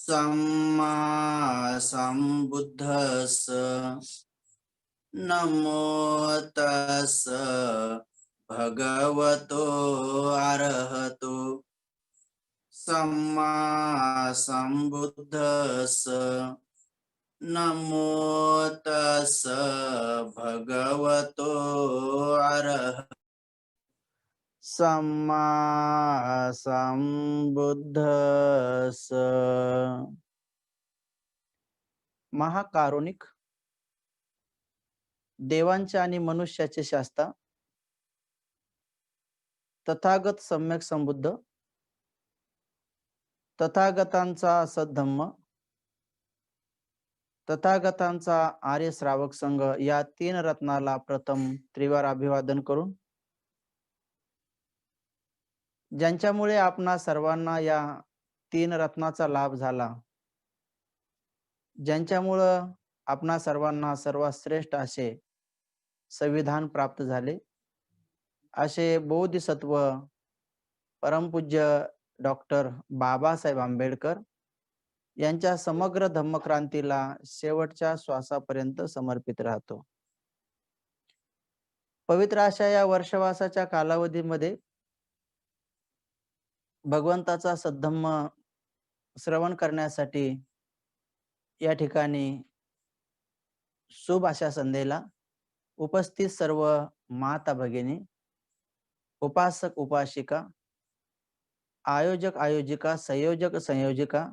सम्मा सम्बुद्धस्स नमो तस्स भगवतो अरहतो सम्मा सम्बुद्धस्स नमो तस्स भगवतो अरहतो सम्मा सम्बुद्धस्स. महाकारुणिक, देवांचे आणि मनुष्याचे शास्ता, तथागत सम्यक संबुद्ध, तथागतांचा सद्धम्म, तथागतांचा आर्य श्रावक संघ या तीन रत्नाला प्रथम त्रिवार अभिवादन करून, ज्यांच्यामुळे आपणा सर्वांना या तीन रत्नाचा लाभ झाला, ज्यांच्यामुळं आपणा सर्वांना सर्वात श्रेष्ठ असे संविधान प्राप्त झाले, असे बोधिसत्व परमपूज्य डॉक्टर बाबासाहेब आंबेडकर यांच्या समग्र धम्मक्रांतीला शेवटच्या श्वासापर्यंत समर्पित राहतो. पवित्र अशा या वर्षवासाच्या कालावधीमध्ये भगवंताचा सद्धम्म श्रवण करण्यासाठी या ठिकाणी शुभ अशा संध्येला उपस्थित सर्व माता भगिनी, उपासक उपासिका, आयोजक आयोजिका, संयोजक संयोजिका,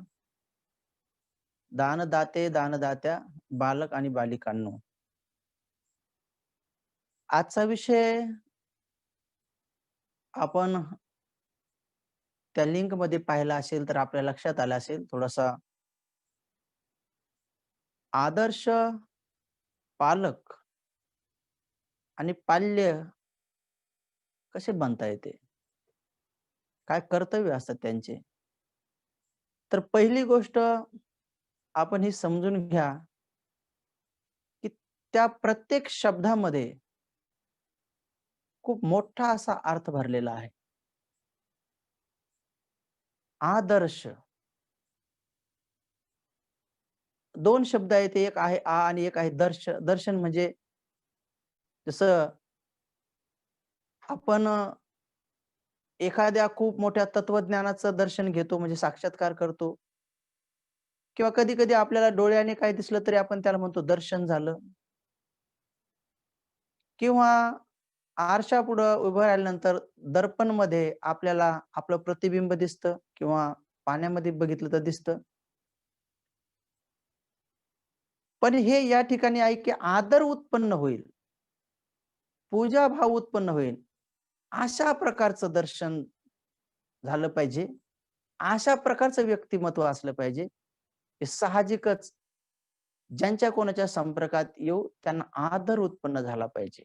दानदाते दानदात्या, बालक आणि बालिकांनो, आजचा विषय आपण त्या लिंक मध्ये पाहिला असेल तर आपल्या लक्षात आला असेल, थोडासा आदर्श पालक आणि पाल्य कसे बनता येते, काय कर्तव्य असतात त्यांचे. तर पहिली गोष्ट आपण ही समजून घ्या की त्या प्रत्येक शब्दामध्ये खूप मोठा असा अर्थ भरलेला आहे. आदर्श, दोन शब्द आहेत, एक आहे आ आणि एक आहे दर्श. दर्शन म्हणजे जसं आपण एखाद्या खूप मोठ्या तत्वज्ञानाचं दर्शन घेतो, म्हणजे साक्षात्कार करतो, किंवा कधी कधी आपल्याला डोळ्याने काय दिसलं तरी आपण त्याला म्हणतो दर्शन झालं, किंवा आरशापुढं उभं राहिल्यानंतर दर्पण मध्ये आपल्याला आपलं प्रतिबिंब दिसतं, किंवा पाण्यामध्ये बघितलं तर दिसतं. पण हे या ठिकाणी आहे की आदर उत्पन्न होईल, पूजा भाव उत्पन्न होईल, अशा प्रकारचं दर्शन झालं पाहिजे, अशा प्रकारचं व्यक्तिमत्व असलं पाहिजे. हे साहजिकच ज्यांच्या कोणाच्या संपर्कात येऊ त्यांना आदर उत्पन्न झाला पाहिजे,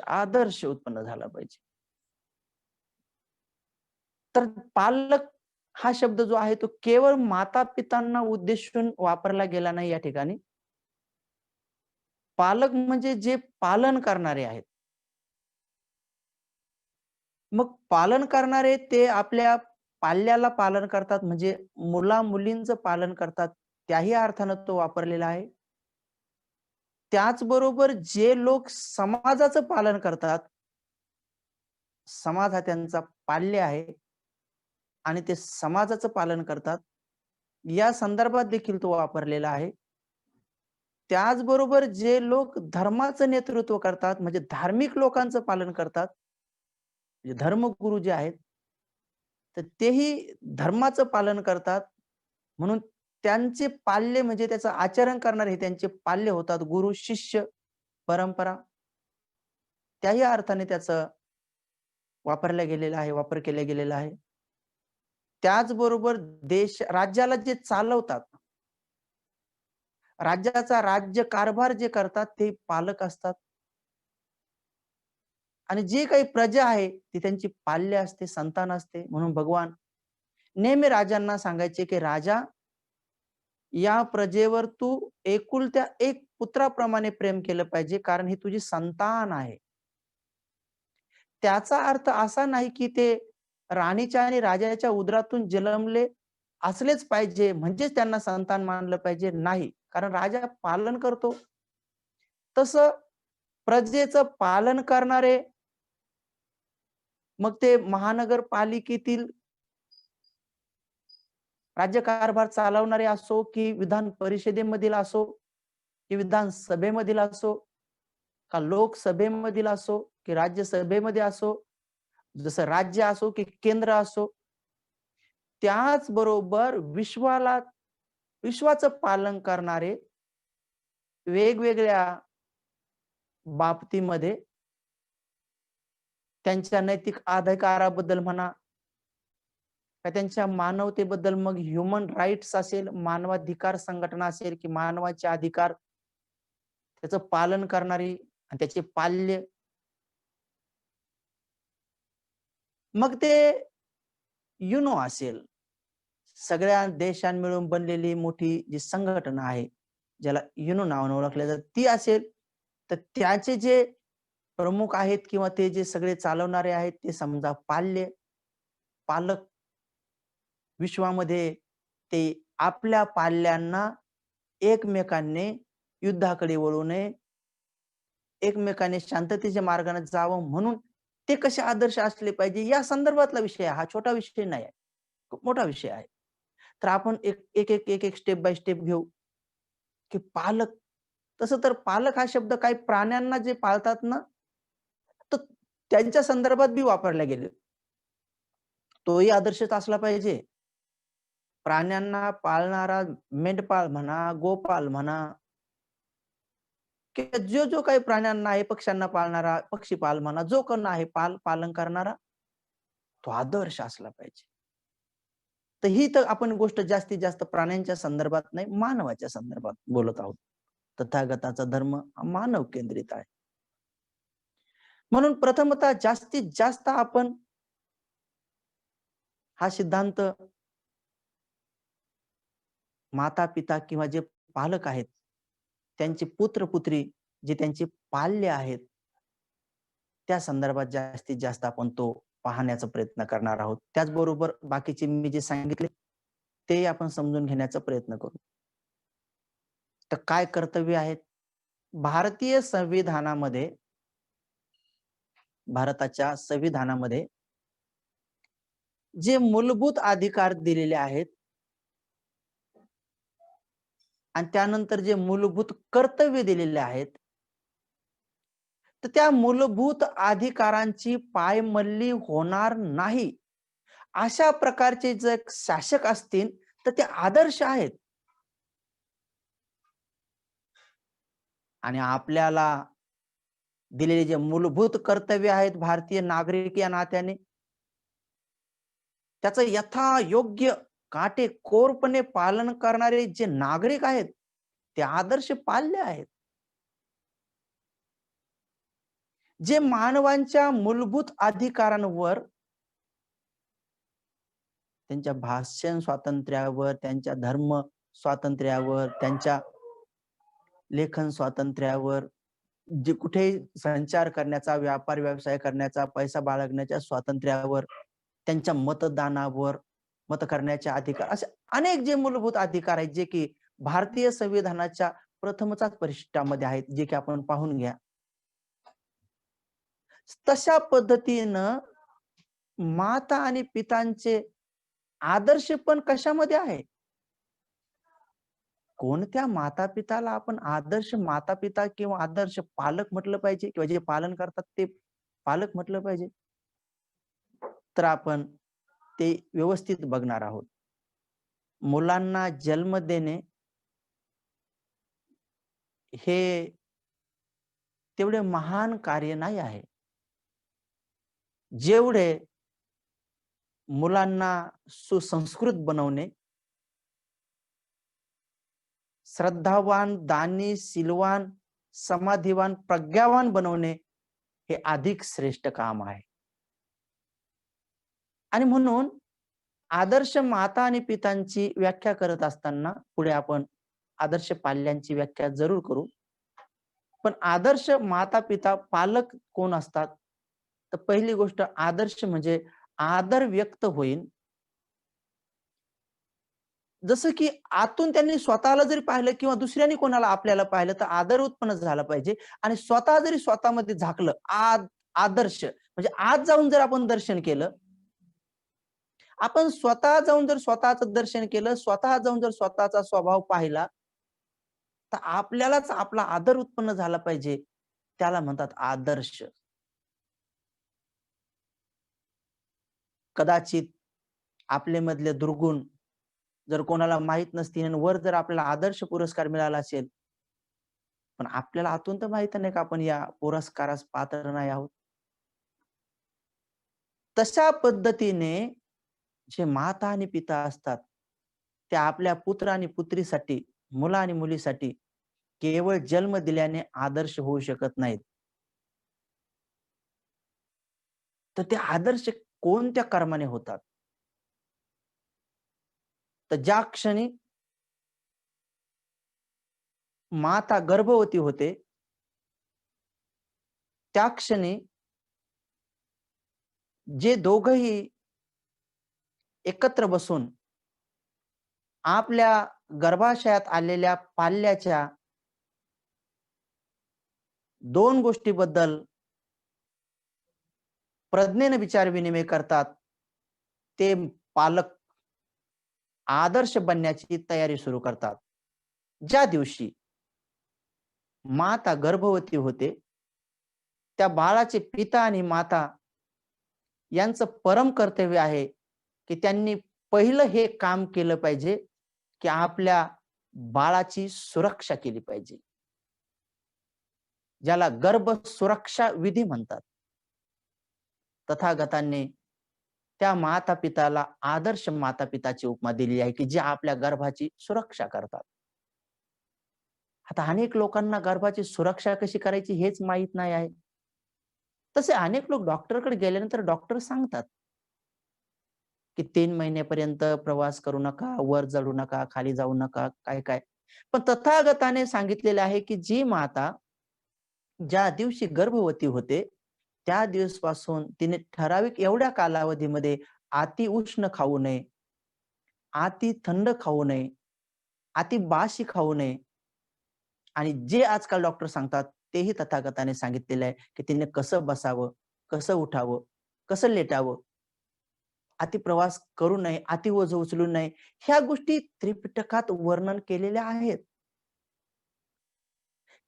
आदर्श उत्पन्न झाला पाहिजे. तर पालक हा शब्द जो आहे तो केवळ माता पितांना उद्देशून वापरला गेला नाही या ठिकाणी. पालक म्हणजे जे पालन करणारे आहेत. मग पालन करणारे ते आपल्या पाल्याला पालन करतात, म्हणजे मुला मुलींचं पालन करतात, त्याही अर्थानं तो वापरलेला आहे. त्याचबरोबर जे लोक समाजाचं पालन करतात, समाज हा त्यांचा पाल्य आहे आणि ते समाजाचं पालन करतात, या संदर्भात देखील तो वापरलेला आहे. त्याचबरोबर जे लोक धर्माचं नेतृत्व करतात, म्हणजे धार्मिक लोकांचं पालन करतात, म्हणजे धर्मगुरू जे आहेत, तर तेही धर्माचं पालन करतात, म्हणून त्यांचे पाल्य म्हणजे त्याचं आचरण करणारे हे त्यांचे पाल्य होतात. गुरु शिष्य परंपरा त्याही अर्थाने त्याचं वापरल्या गेलेला आहे, वापर केला गेलेला आहे. त्याचबरोबर देश राज्याला जे चालवतात, राज्याचा राज्य कारभार जे करतात ते पालक असतात, आणि जे काही प्रजा आहे ती त्यांची पाल्य असते, संतान असते. म्हणून भगवान नेहमी राजांना सांगायचे की राजा, या प्रजेवर तू एकुलत्या एक पुत्राप्रमाणे प्रेम केलं पाहिजे, कारण ही तुझी संतान आहे. त्याचा अर्थ असा नाही की ते राणीच्या आणि राजाच्या उदरातून जन्मले असलेच पाहिजे म्हणजेच त्यांना संतान मानलं पाहिजे, नाही. कारण राजा पालन करतो. तसं प्रजेचं पालन करणारे, मग ते महानगरपालिकेतील राज्यकारभार चालवणारे असो, की विधान परिषदेमधील असो, की विधानसभेमधील असो, का लोकसभेमधील असो, की राज्यसभेमध्ये असो, जसं राज्य असो की केंद्र असो, त्याचबरोबर विश्वाचं पालन करणारे वेगवेगळ्या बाबतीमध्ये त्यांच्या नैतिक अधिकाराबद्दल म्हणा, का त्यांच्या मानवतेबद्दल, मग ह्युमन राईट्स असेल, मानवाधिकार संघटना असेल, की मानवाचे अधिकार त्याचं पालन करणारी आणि त्याचे पाल्य, मग ते युनो असेल, सगळ्या देशां मिळून बनलेली मोठी जी संघटना आहे, ज्याला युनो नावाने ओळखले जातं, ती असेल, तर त्याचे जे प्रमुख आहेत किंवा ते जे सगळे चालवणारे आहेत, ते समजा पालक विश्वामध्ये ते आपल्या पाल्यांना एकमेकांनी युद्धाकडे वळू नये, एकमेकांनी शांततेच्या मार्गाने जावं म्हणून ते कसे आदर्श असले पाहिजे या संदर्भातला विषय आहे. हा छोटा विषय नाही आहे. खूप मोठा विषय आहे. तर आपण एक स्टेप बाय स्टेप घेऊ, की पालक. तसं तर पालक हा शब्द काही प्राण्यांना जे पाळतात ना, तर त्यांच्या संदर्भात बी वापरला गेले. तोही आदर्शच असला पाहिजे. प्राण्यांना पाळणारा मेंढपाळ म्हणा, गोपाल म्हणा, की जो काही प्राण्यांना आहे, पक्ष्यांना पाळणारा पक्षीपाल म्हणा, जो कोण आहे पालन करणारा, तो आदर्श असला पाहिजे. तर ही तर आपण गोष्ट जास्तीत जास्त प्राण्यांच्या संदर्भात नाही, मानवाच्या संदर्भात बोलत आहोत. तथागताचा धर्म हा मानव केंद्रित आहे. म्हणून प्रथमतः जास्तीत जास्त आपण हा सिद्धांत माता-पिता किंवा जे पालक आहेत, त्यांचे पुत्र-पुत्री जे त्यांचे पाल्य आहेत, त्या संदर्भात जास्तीत जास्त आपण तो पाहण्याचा प्रयत्न करणार आहोत. त्याचबरोबर बाकीचे मी जे सांगितले, ते आपण समजून घेण्याचा प्रयत्न करू. तर काय कर्तव्य आहेत? भारतीय संविधानामध्ये भारताच्या संविधानामध्ये जे मूलभूत अधिकार दिलेले आहेत आणि त्यानंतर जे मूलभूत कर्तव्य दिलेले आहेत, तर त्या मूलभूत अधिकारांची पायमल्ली होणार नाही, अशा प्रकारचे जर शासक असतील, तर ते आदर्श आहेत. आणि आपल्याला दिलेले जे मूलभूत कर्तव्य आहेत भारतीय नागरिक या नात्याने, त्याचं यथायोग्य काटेकोरपणे पालन करणारे जे नागरिक आहेत, ते आदर्श पाल्य आहेत. जे मानवांच्या मूलभूत अधिकारांवर, त्यांच्या भाषण स्वातंत्र्यावर, त्यांच्या धर्म स्वातंत्र्यावर, त्यांच्या लेखन स्वातंत्र्यावर, जे कुठेही संचार करण्याचा, व्यापार व्यवसाय करण्याचा, पैसा बाळगण्याच्या स्वातंत्र्यावर, त्यांच्या मतदानावर, मत करण्याचे अधिकार, असे अनेक जे मूलभूत अधिकार आहेत, जे की भारतीय संविधानाच्या प्रथमचाच परिशिष्टामध्ये आहेत, जे की आपण पाहून घ्या. तशा पद्धतीनं माता आणि पितांचे आदर्श पण कशामध्ये आहे? कोणत्या माता-पिताला आपण आदर्श माता-पिता किंवा आदर्श पालक म्हटलं पाहिजे किंवा जे पालन करतात ते पालक म्हटलं पाहिजे? तर आपण ते व्यवस्थित बघणार आहोत. मुलांना जन्म देणे हे तेवढे महान कार्य नाही आहे. जेवढे मुलांना सुसंस्कृत बनवणे, श्रद्धावान, दानी, शीलवान, समाधिवान, प्रज्ञावान बनवणे हे अधिक श्रेष्ठ काम आहे. आणि म्हणून आदर्श माता आणि पितांची व्याख्या करत असताना पुढे आपण आदर्श पाल्यांची व्याख्या जरूर करू. पण आदर्श माता-पिता, पालक कोण असतात? तर पहिली गोष्ट, आदर्श म्हणजे आदर व्यक्त होईल जसं की आतून त्यांनी स्वतःला जरी पाहिलं किंवा दुसऱ्याने कोणाला आपल्याला पाहिलं तर आदर उत्पन्न झाला पाहिजे आणि स्वतः जरी स्वतःमध्ये झाकलं आदर्श म्हणजे आज जाऊन जर आपण दर्शन केलं, आपण स्वतः जाऊन जर स्वतःचं दर्शन केलं, स्वतः जाऊन जर स्वतःचा स्वभाव पाहिला, तर आपल्यालाच आपला आदर उत्पन्न झाला पाहिजे. त्याला म्हणतात आदर्श. कदाचित आपल्यामधले दुर्गुण जर कोणाला माहीत नसतील आणि वर जर आपल्याला आदर्श पुरस्कार मिळाला असेल, पण आपल्याला आतून तर माहीत नाही का आपण या पुरस्कारास पात्र नाही आहोत. तशा पद्धतीने जे माता आणि पिता असतात, ते आपल्या पुत्र आणि पुत्रीसाठी, मुला आणि मुलीसाठी केवळ जन्म दिल्याने आदर्श होऊ शकत नाहीत. तर ते आदर्श कोणत्या कर्माने होतात? तर ज्या क्षणी माता गर्भवती होते, त्या क्षणी जे दोघंही एकत्र बसून आपल्या गर्भाशयात आलेल्या पाल्याच्या 2 गोष्टीबद्दल प्रज्ञेने विचार-विनिमय करतात. ते पालक आदर्श बनण्याची तयारी सुरू करतात. ज्या दिवशी माता गर्भवती होते, त्या बाळाचे पिता आणि माता यांचं परम कर्तव्य आहे, की त्यांनी पहिलं हे काम केलं पाहिजे, की आपल्या बाळाची सुरक्षा केली पाहिजे. ज्याला गर्भ सुरक्षा विधी म्हणतात. तथागतांनी त्या माता-पिताला आदर्श माता-पिताची उपमा दिली आहे, की जे आपल्या गर्भाची सुरक्षा करतात. आता अनेक लोकांना गर्भाची सुरक्षा कशी करायची हेच माहीत नाही आहे. तसे अनेक लोक डॉक्टरकडे गेल्यानंतर डॉक्टर सांगतात, की 3 महिन्यापर्यंत प्रवास करू नका, वर चढू नका, खाली जाऊ नका, काय-काय. पण तथागताने सांगितलेले आहे, की जी माता ज्या दिवशी गर्भवती होते, त्या दिवसपासून तिने ठराविक एवढ्या कालावधीमध्ये अति उष्ण खाऊ नये, अति थंड खाऊ नये, अति बासी खाऊ नये आणि जे आजकाल डॉक्टर सांगतात, तेही तथागताने सांगितलेलं आहे, की तिने कसं बसावं, कसं उठावं, कसं लेटावं, अति प्रवास करू नये, अति ओझं उचलू नये. ह्या गोष्टी त्रिपिटकात वर्णन केलेल्या आहेत.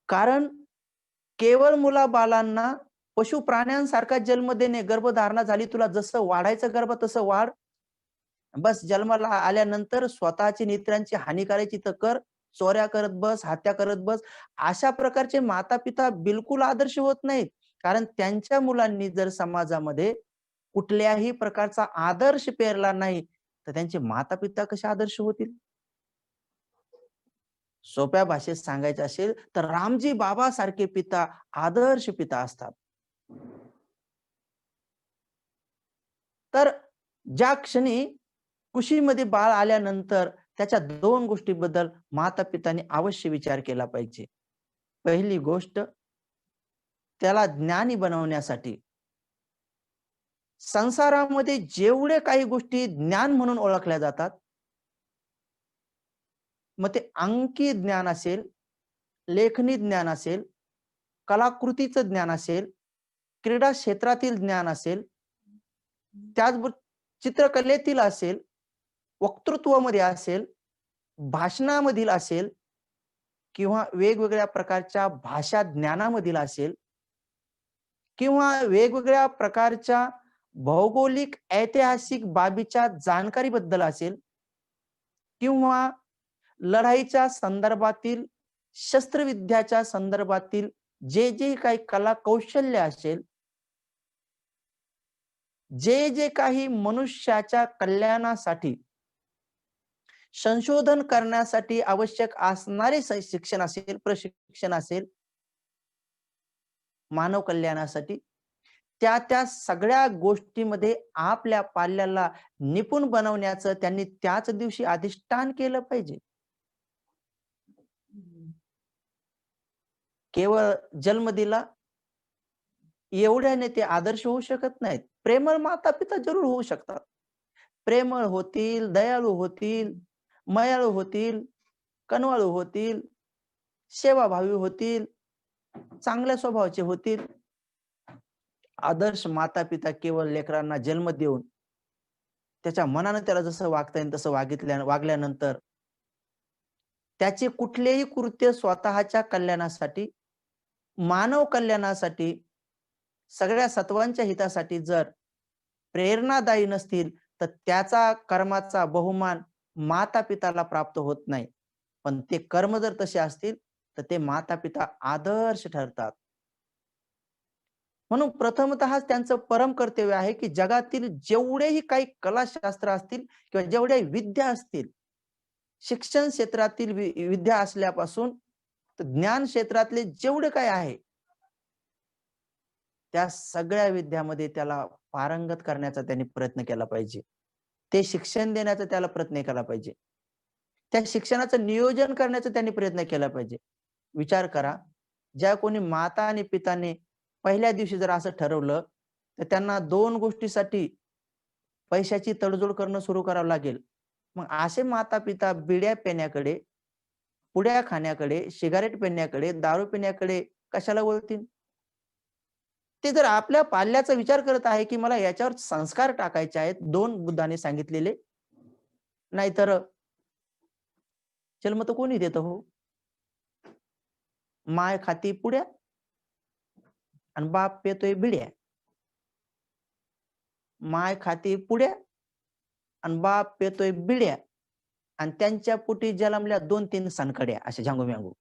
कारण केवळ मुलाबाळांना पशु प्राण्यांसारखा जन्म देणे, गर्भधारणा झाली तुला जसं वाढायचं गर्भ तसं वाढ. बस जन्माला आल्यानंतर स्वतःची निद्रांची हानी करायची तर कर, चोऱ्या करत बस, हत्या करत बस. अशा प्रकारचे माता-पिता बिलकुल आदर्श होत नाहीत. कारण त्यांच्या मुलांनी जर समाजामध्ये कुठल्याही प्रकारचा आदर्श पेरला नाही, तर त्यांचे माता-पिता कसे आदर्श होतील? सोप्या भाषेत सांगायचं असेल तर रामजी बाबासारखे पिता आदर्श पिता असतात. तर ज्या क्षणी कुशीमध्ये बाळ आल्यानंतर त्याच्या 2 गोष्टीबद्दल माता-पितांनी अवश्य विचार केला पाहिजे. पहिली गोष्ट त्याला ज्ञानी बनवण्यासाठी संसारामध्ये जेवढे काही गोष्टी ज्ञान म्हणून ओळखल्या जातात, मग ते अंकी ज्ञान असेल, लेखनी ज्ञान असेल, कलाकृतीचं ज्ञान असेल, क्रीडा क्षेत्रातील ज्ञान असेल, त्याचबरोबर चित्रकलेतील असेल, वक्तृत्वामध्ये असेल, भाषणामधील असेल किंवा वेगवेगळ्या प्रकारच्या भाषा ज्ञानामधील असेल किंवा वेगवेगळ्या प्रकारच्या भौगोलिक, ऐतिहासिक बाबीच्या जाणकारीबद्दल असेल किंवा लढाईच्या संदर्भातील, शस्त्रविद्याच्या संदर्भातील जे काही कला कौशल्य असेल, जे काही मनुष्याच्या कल्याणासाठी, संशोधन करण्यासाठी आवश्यक असणारे शिक्षण असेल, प्रशिक्षण असेल, मानव कल्याणासाठी, त्या सगळ्या गोष्टीमध्ये आपल्या पाल्याला निपुण बनवण्याचं त्यांनी त्याच दिवशी अधिष्ठान केलं पाहिजे. केवळ जन्म दिला एवढ्याने ते आदर्श होऊ शकत नाहीत. प्रेमळ माता-पिता जरूर होऊ शकतात. प्रेमळ होतील, दयाळू होतील, मयाळू होतील, कनवाळू होतील, सेवाभावी होतील, चांगल्या स्वभावाचे होतील. आदर्श माता-पिता केवळ लेकरांना जन्म देऊन त्याच्या मनानं त्याला जसं वागता येईल तसं वागल्यानंतर त्याचे कुठलेही कृत्य स्वतःच्या कल्याणासाठी, मानव कल्याणासाठी, सगळ्या सत्वांच्या हितासाठी जर प्रेरणादायी नसतील, तर त्याचा कर्माचा बहुमान माता-पिताला प्राप्त होत नाही. पण ते कर्म जर तसे असतील, तर ते माता-पिता आदर्श ठरतात. म्हणून प्रथमतः त्यांचं परम कर्तव्य आहे, की जगातील जेवढेही काही कलाशास्त्र असतील किंवा जेवढ्या विद्या असतील, शिक्षण क्षेत्रातील विद्या असल्यापासून तर ज्ञान क्षेत्रातले जेवढे काही आहे, त्या सगळ्या विद्यामध्ये त्याला पारंगत करण्याचा त्यांनी प्रयत्न केला पाहिजे. ते शिक्षण देण्याचा त्याला प्रयत्न केला पाहिजे. त्या शिक्षणाचं नियोजन करण्याचा त्यांनी प्रयत्न केला पाहिजे. विचार करा, ज्या कोणी माता आणि पिताने पहिल्या दिवशी जर असं ठरवलं, तर त्यांना 2 गोष्टीसाठी पैशाची तडजोड करणं सुरू करावं लागेल. मग असे माता-पिता बिड्या पिण्याकडे, पुड्या खाण्याकडे, सिगारेट पिण्याकडे, दारू पिण्याकडे कशाला वळतील? ते जर आपल्या पाल्याचा विचार करत आहे, की मला याच्यावर संस्कार टाकायचे आहेत 2 बुद्धाने सांगितलेले, नाहीतर जन्म तर कोणी देतं हो? माय खाती पुड्या आणि बाप पितोय बिड्या. माय खाती पुड्या आणि बाप पितोय बिड्या आणि त्यांच्या पोटी जन्मल्या 2-3 सनकड्या अशा झांगू-म्यांगू.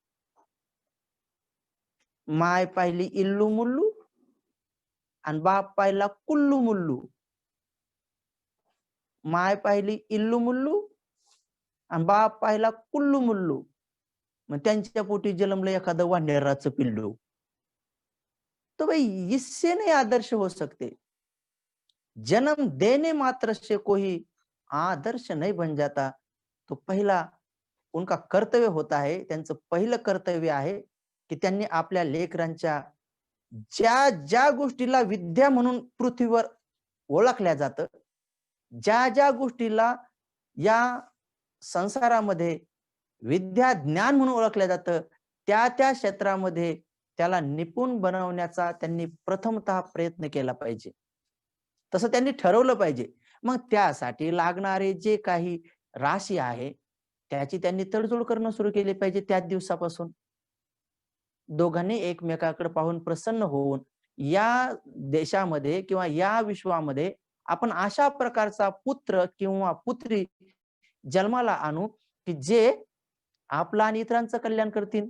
माय पाहिली इल्लू-मुल्लू आणि बाप पाहिला कुल्लू-मुल्लू. माय पाहिली इल्लू-मुल्लू आणि बाप पाहिला कुल्लू-मुल्लू. मग त्यांच्या पोटी जन्मलं एखादं वानराचं पिल्लू. तो भाई इससे नहीं आदर्श हो सकते. जन्म देने मात्र से कोई आदर्श नहीं बन जाता. तो पहिला उनका कर्तव्य होता है. त्यांचं पहिलं कर्तव्य आहे, की त्यांनी आपल्या लेकरांच्या ज्या ज्या गोष्टीला विद्या म्हणून पृथ्वीवर ओळखल्या जातं, ज्या ज्या गोष्टीला या संसारामध्ये विद्या ज्ञान म्हणून ओळखलं जातं, त्या त्या क्षेत्रामध्ये त्याला निपुण बनवण्याचा त्यांनी प्रथमतः प्रयत्न केला पाहिजे. तसं त्यांनी ठरवलं पाहिजे. मग त्यासाठी लागणारे जे काही राशी आहे, त्याची त्यांनी तडजोड करणं सुरू केली पाहिजे त्याच दिवसापासून. दोघांनी एकमेकाकडे पाहून प्रसन्न होऊन या देशामध्ये किंवा या विश्वामध्ये आपण अशा प्रकारचा पुत्र किंवा पुत्री जन्माला आणू, की जे आपलं आणि इतरांचं कल्याण करतील.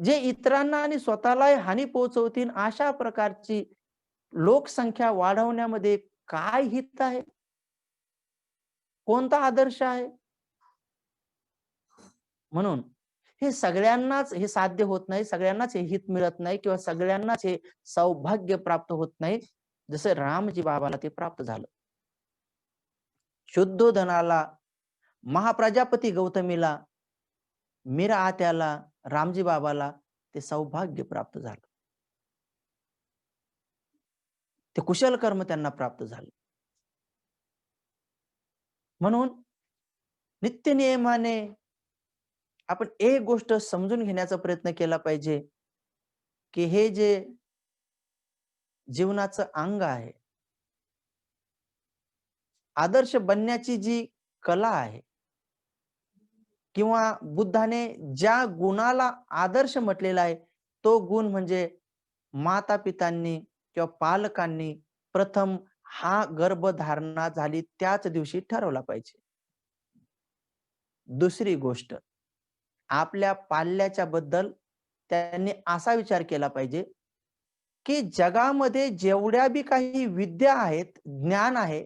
जे इतरांना आणि स्वतःलाही हानी पोहोचवतील अशा प्रकारची लोकसंख्या वाढवण्यामध्ये काय हित आहे? कोणता आदर्श आहे? म्हणून हे सगळ्यांनाच हे साध्य होत नाही, सगळ्यांनाच हे हित मिळत नाही किंवा सगळ्यांनाच हे सौभाग्य प्राप्त होत नाही. जसं रामजी बाबाला ते प्राप्त झालं. शुद्धोधनाला, महाप्रजापती गौतमीला, मीरा आत्याला, रामजी बाबाला ते सौभाग्य प्राप्त झालं. ते कुशल कर्म त्यांना प्राप्त झालं. म्हणून नित्य नियमाने आपण एक गोष्ट समजून घेण्याचा प्रयत्न केला पाहिजे, की हे जे जीवनाचं अंग आहे, आदर्श बनण्याची जी कला आहे किंवा बुद्धाने ज्या गुणाला आदर्श म्हटलेला आहे, तो गुण म्हणजे माता-पितांनी किंवा पालकांनी प्रथम हा गर्भधारणा झाली त्याच दिवशी ठरवला पाहिजे. दुसरी गोष्ट, आपल्या पाल्याच्या बद्दल त्यांनी असा विचार केला पाहिजे, की जगामध्ये जेवढ्या बी काही विद्या आहेत, ज्ञान आहे,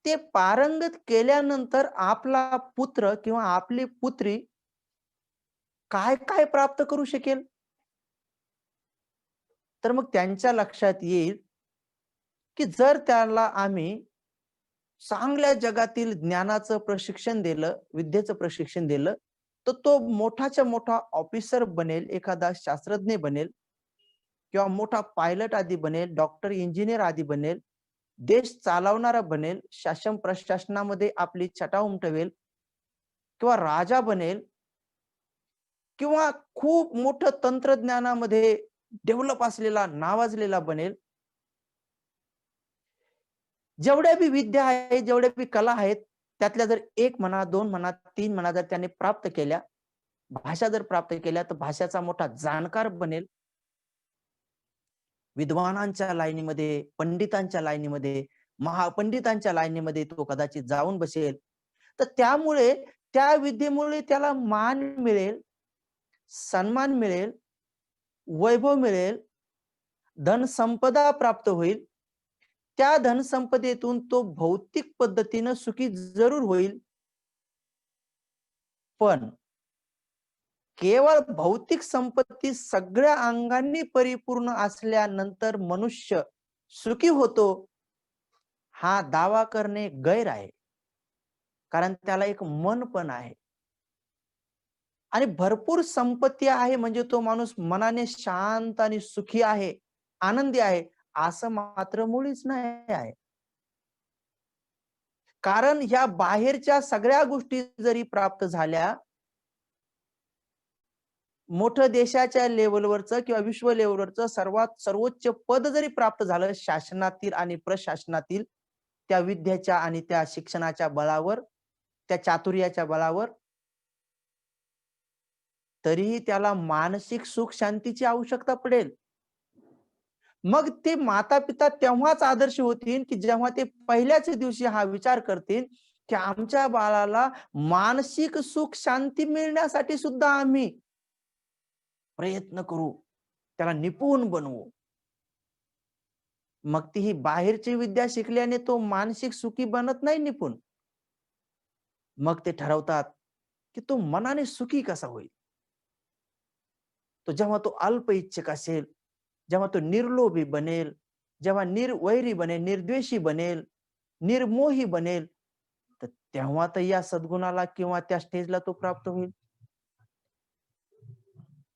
ते पारंगत केल्यानंतर आपला पुत्र किंवा आपली पुत्री काय-काय प्राप्त करू शकेल? तर मग त्यांच्या लक्षात येईल, की जर त्याला आम्ही चांगल्या जगातील ज्ञानाचं प्रशिक्षण दिलं, विद्येचं प्रशिक्षण दिलं, तर तो मोठाच्या मोठा ऑफिसर बनेल, एखादा शास्त्रज्ञ बनेल किंवा मोठा पायलट आदी बनेल, डॉक्टर, इंजिनिअर आदी बनेल. देश चालवणारा बनेल, शासन प्रशासनामध्ये आपली छटा उमटवेल किंवा राजा बनेल किंवा खूप मोठं तंत्रज्ञानामध्ये डेव्हलप असलेला, नावाजलेला बनेल. जेवढ्या बी विद्या आहेत, जेवढ्या बी कला आहेत, त्यातल्या जर 1 म्हणा, 2 म्हणा, 3 म्हणा जर त्याने प्राप्त केल्या, भाषा जर प्राप्त केल्या, तर भाषेचा मोठा जाणकार बनेल. विद्वानांच्या लाईनीमध्ये, पंडितांच्या लाईनीमध्ये, महापंडितांच्या लाईनीमध्ये तो कदाचित जाऊन बसेल. तर त्यामुळे त्या विद्येमुळे त्याला मान मिळेल, सन्मान मिळेल, वैभव मिळेल, धनसंपदा प्राप्त होईल. त्या धनसंपदेतून तो भौतिक पद्धतीनं सुखी जरूर होईल. पण केवळ भौतिक संपत्ती सगळ्या अंगांनी परिपूर्ण असल्यानंतर मनुष्य सुखी होतो, हा दावा करणे गैर आहे. कारण त्याला एक मन पण आहे. आणि भरपूर संपत्ती आहे म्हणजे तो माणूस मनाने शांत आणि सुखी आहे, आनंदी आहे, असं मात्र मुळीच नाही आहे. कारण ह्या बाहेरच्या सगळ्या गोष्टी जरी प्राप्त झाल्या, मोठं देशाच्या लेव्हलवरचं किंवा विश्व लेव्हलवरचं सर्वात सर्वोच्च पद जरी प्राप्त झालं शासनातील आणि प्रशासनातील, त्या विद्येच्या आणि त्या शिक्षणाच्या बळावर, त्या चातुर्याच्या बळावर, तरीही त्याला मानसिक सुख शांतीची आवश्यकता पडेल. मग ते माता-पिता तेव्हाच आदर्श होतील, की जेव्हा ते पहिल्याच दिवशी हा विचार करतील, की आमच्या बाळाला मानसिक सुख शांती मिळण्यासाठी सुद्धा आम्ही प्रयत्न करू. त्याला निपुण बनवू. मग ती ही बाहेरची विद्या शिकल्याने तो मानसिक सुखी बनत नाही निपुण. मग ते ठरवतात, की तो मनाने सुखी कसा होईल? तो जेव्हा तो अल्प इच्छुक असेल, जेव्हा तो निर्लोभी बनेल, जेव्हा निर्वैरी बनेल, निर्द्वेषी बनेल, निर्मोही बनेल, तर तेव्हा तर या सद्गुणाला किंवा त्या स्टेजला तो प्राप्त होईल.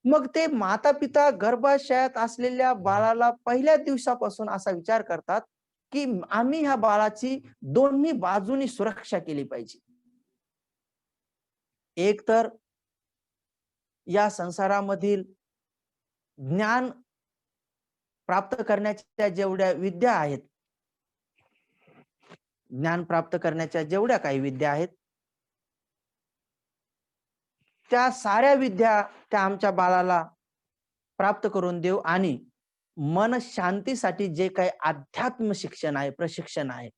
मग ते माता-पिता गर्भाशयात असलेल्या बाळाला पहिल्या दिवसापासून असा विचार करतात, की आम्ही ह्या बाळाची दोन्ही बाजूनी सुरक्षा केली पाहिजे. एक तर या संसारामधील ज्ञान प्राप्त करण्याच्या जेवढ्या विद्या आहेत, ज्ञान प्राप्त करण्याच्या जेवढ्या काही विद्या आहेत, त्या साऱ्या विद्या त्या आमच्या बाळाला प्राप्त करून देऊ आणि मन शांतीसाठी जे काही अध्यात्म शिक्षण आहे, प्रशिक्षण आहे,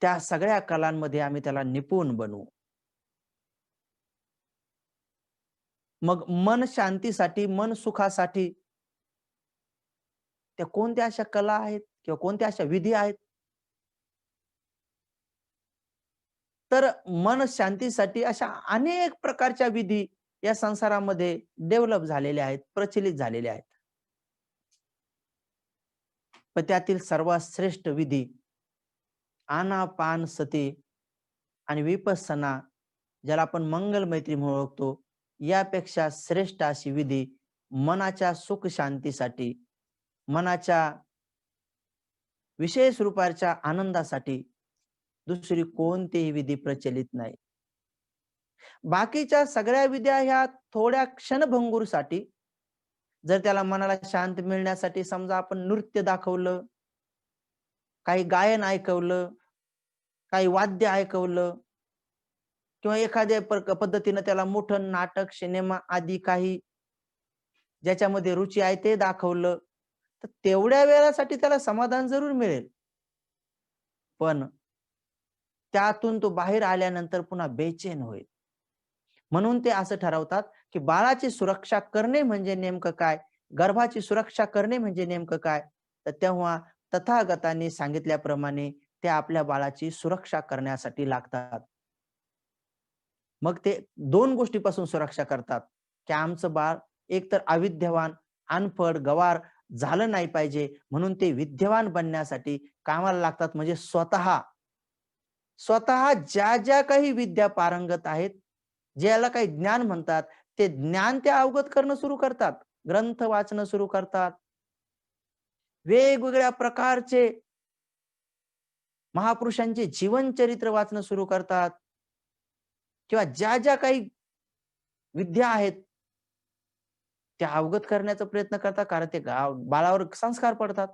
त्या सगळ्या कलांमध्ये आम्ही त्याला निपुण बनवू. मग मन शांतीसाठी, मन सुखासाठी त्या कोणत्या अशा कला आहेत किंवा कोणत्या अशा विधी आहेत? तर मन शांतीसाठी अशा अनेक प्रकारच्या विधी या संसारामध्ये डेव्हलप झालेल्या आहेत, प्रचलित झालेल्या आहेत. पण त्यातील सर्वात श्रेष्ठ विधी आनापानसती आणि विपस्सना, ज्याला आपण मंगलमैत्री म्हणून ओळखतो, यापेक्षा श्रेष्ठ अशी विधी मनाच्या सुख शांतीसाठी, मनाच्या विशेष रूपाच्या आनंदासाठी दुसरी कोणतीही विधी प्रचलित नाही. बाकीच्या सगळ्या विद्या ह्या थोड्या क्षणभंगूरसाठी, जर त्याला मनाला शांत मिळण्यासाठी समजा आपण नृत्य दाखवलं, काही गायन ऐकवलं, काही वाद्य ऐकवलं किंवा एखाद्या पद्धतीनं त्याला मोठं नाटक, सिनेमा आदी काही ज्याच्यामध्ये रुची आहे ते दाखवलं, तर तेवढ्या वेळासाठी त्याला समाधान जरूर मिळेल. पण त्यातून तो बाहेर आल्यानंतर पुन्हा बेचैन होईल. म्हणून ते असं ठरवतात, की बाळाची सुरक्षा करणे म्हणजे नेमकं काय? गर्भाची सुरक्षा करणे म्हणजे नेमकं काय? तर तेव्हा तथागतांनी सांगितल्याप्रमाणे ते आपल्या बाळाची सुरक्षा करण्यासाठी लागतात. मग ते 2 गोष्टीपासून सुरक्षा करतात, की आमचं बाळ एकतर अविद्यवान, अनपढ, गवार झालं नाही पाहिजे म्हणून ते विद्यवान बनण्यासाठी कामाला लागतात. म्हणजे स्वतः स्वतः ज्या काही विद्या पारंगत आहेत, ज्याला काही ज्ञान म्हणतात, ते ज्ञान ते अवगत करणं सुरू करतात. ग्रंथ वाचणं सुरू करतात. वेगवेगळ्या प्रकारचे महापुरुषांचे जीवनचरित्र वाचणं सुरू करतात किंवा ज्या ज्या काही विद्या आहेत त्या अवगत करण्याचा प्रयत्न करतात कारण ते बाळावर संस्कार पडतात.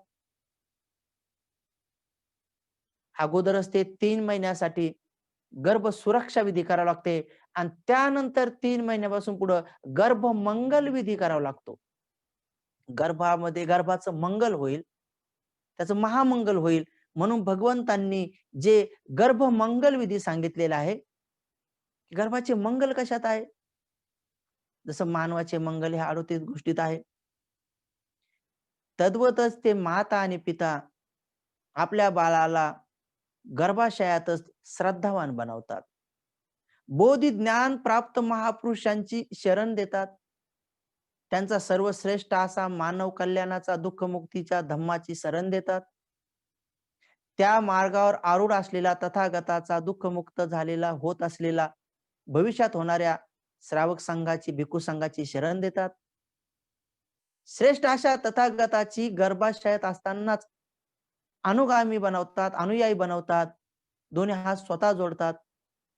अगोदरच ते 3 महिन्यासाठी गर्भ सुरक्षा विधी करावा लागते आणि त्यानंतर 3 महिन्यापासून पुढं गर्भमंगल विधी करावा लागतो. गर्भामध्ये गर्भाचं मंगल होईल, त्याचं महामंगल होईल म्हणून भगवंतांनी जे गर्भमंगल विधी सांगितलेला आहे, गर्भाचे मंगल कशात आहे? जसं मानवाचे मंगल ह्या 38 गोष्टीत आहे. तद्वतच ते माता आणि पिता आपल्या बाळाला गर्भाशयातच श्रद्धावान बनवतात. बोधी ज्ञान प्राप्त महापुरुषांची शरण देतात. त्यांचा सर्वश्रेष्ठ असा मानव कल्याणाचा दुःखमुक्तीच्या धम्माची शरण देतात. त्या मार्गावर आरूढ असलेला तथागताचा दुःखमुक्त झालेला होत असलेला भविष्यात होणाऱ्या श्रावक संघाची भिक्खू संघाची शरण देतात. श्रेष्ठ अशा तथागताची गर्भाशयात असतानाच अनुगामी बनवतात, अनुयायी बनवतात. दोन्ही हात स्वतः जोडतात.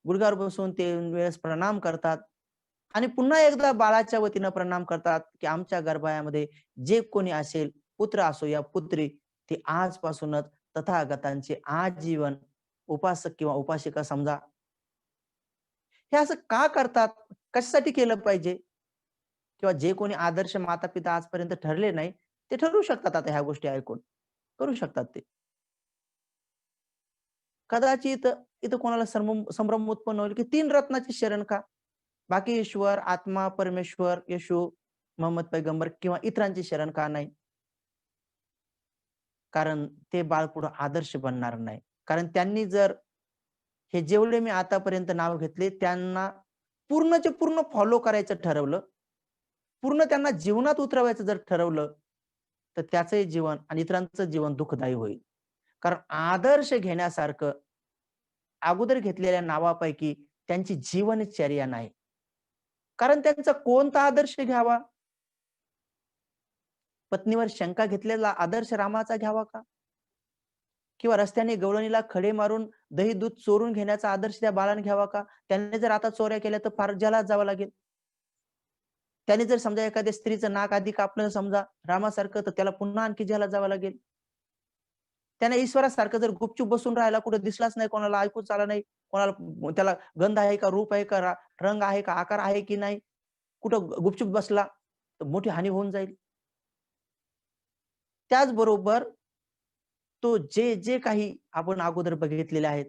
गुडघ्यावर बसून 3 वेळेस प्रणाम करतात आणि पुन्हा एकदा बाळाच्या वतीनं प्रणाम करतात, की आमच्या गर्भामध्ये जे कोणी असेल, पुत्र असो या पुत्री, ती आजपासूनच तथागतांचे आजीवन उपासक किंवा उपासिका समजा. हे असं का करतात? कशासाठी केलं पाहिजे? किंवा जे कोणी आदर्श माता-पिता आजपर्यंत ठरले नाही, ते ठरवू शकतात आता ह्या गोष्टी ऐकून. करू शकतात ते. कदाचित इथं कोणाला संभ्रम उत्पन्न होईल, की 3 रत्नाची शरण का? बाकी ईश्वर, आत्मा, परमेश्वर, येशू, मोहम्मद पैगंबर किंवा इतरांची शरण का नाही? कारण ते बाळ पुढे आदर्श बनणार नाही. कारण त्यांनी जर हे जेवढे मी आतापर्यंत नाव घेतले, त्यांना पूर्णचे पूर्ण फॉलो करायचं ठरवलं, पूर्ण त्यांना जीवनात उतरवायचं जर ठरवलं, तर त्याचंही जीवन आणि इतरांचं जीवन दुःखदायी होईल. कारण आदर्श घेण्यासारखं अगोदर घेतलेल्या नावापैकी त्यांची जीवनचर्या नाही. कारण त्यांचा कोणता आदर्श घ्यावा? पत्नीवर शंका घेतलेला आदर्श रामाचा घ्यावा का? किंवा रस्त्याने गवळणीला खडे मारून दही दूध चोरून घेण्याचा आदर्श त्या बाळाने घ्यावा का? त्याने जर आता चोऱ्या केल्या तर फार जलात जावं लागेल. त्याने जर समजा एखाद्या स्त्रीचं नाक आधी कापलं समजा रामासारखं, तर त्याला पुन्हा आणखी जलात जावं लागेल. त्याने ईश्वरासारखं जर गुपचूप बसून राहायला कुठे दिसलाच नाही, कोणाला ऐकूच आलं नाही, कोणाला त्याला गंध आहे का, रूप आहे का, रंग आहे का, आकार आहे की नाही, कुठं गुपचूप बसला, तर मोठी हानी होऊन जाईल. त्याचबरोबर तो जे काही आपण अगोदर बघितलेले आहेत,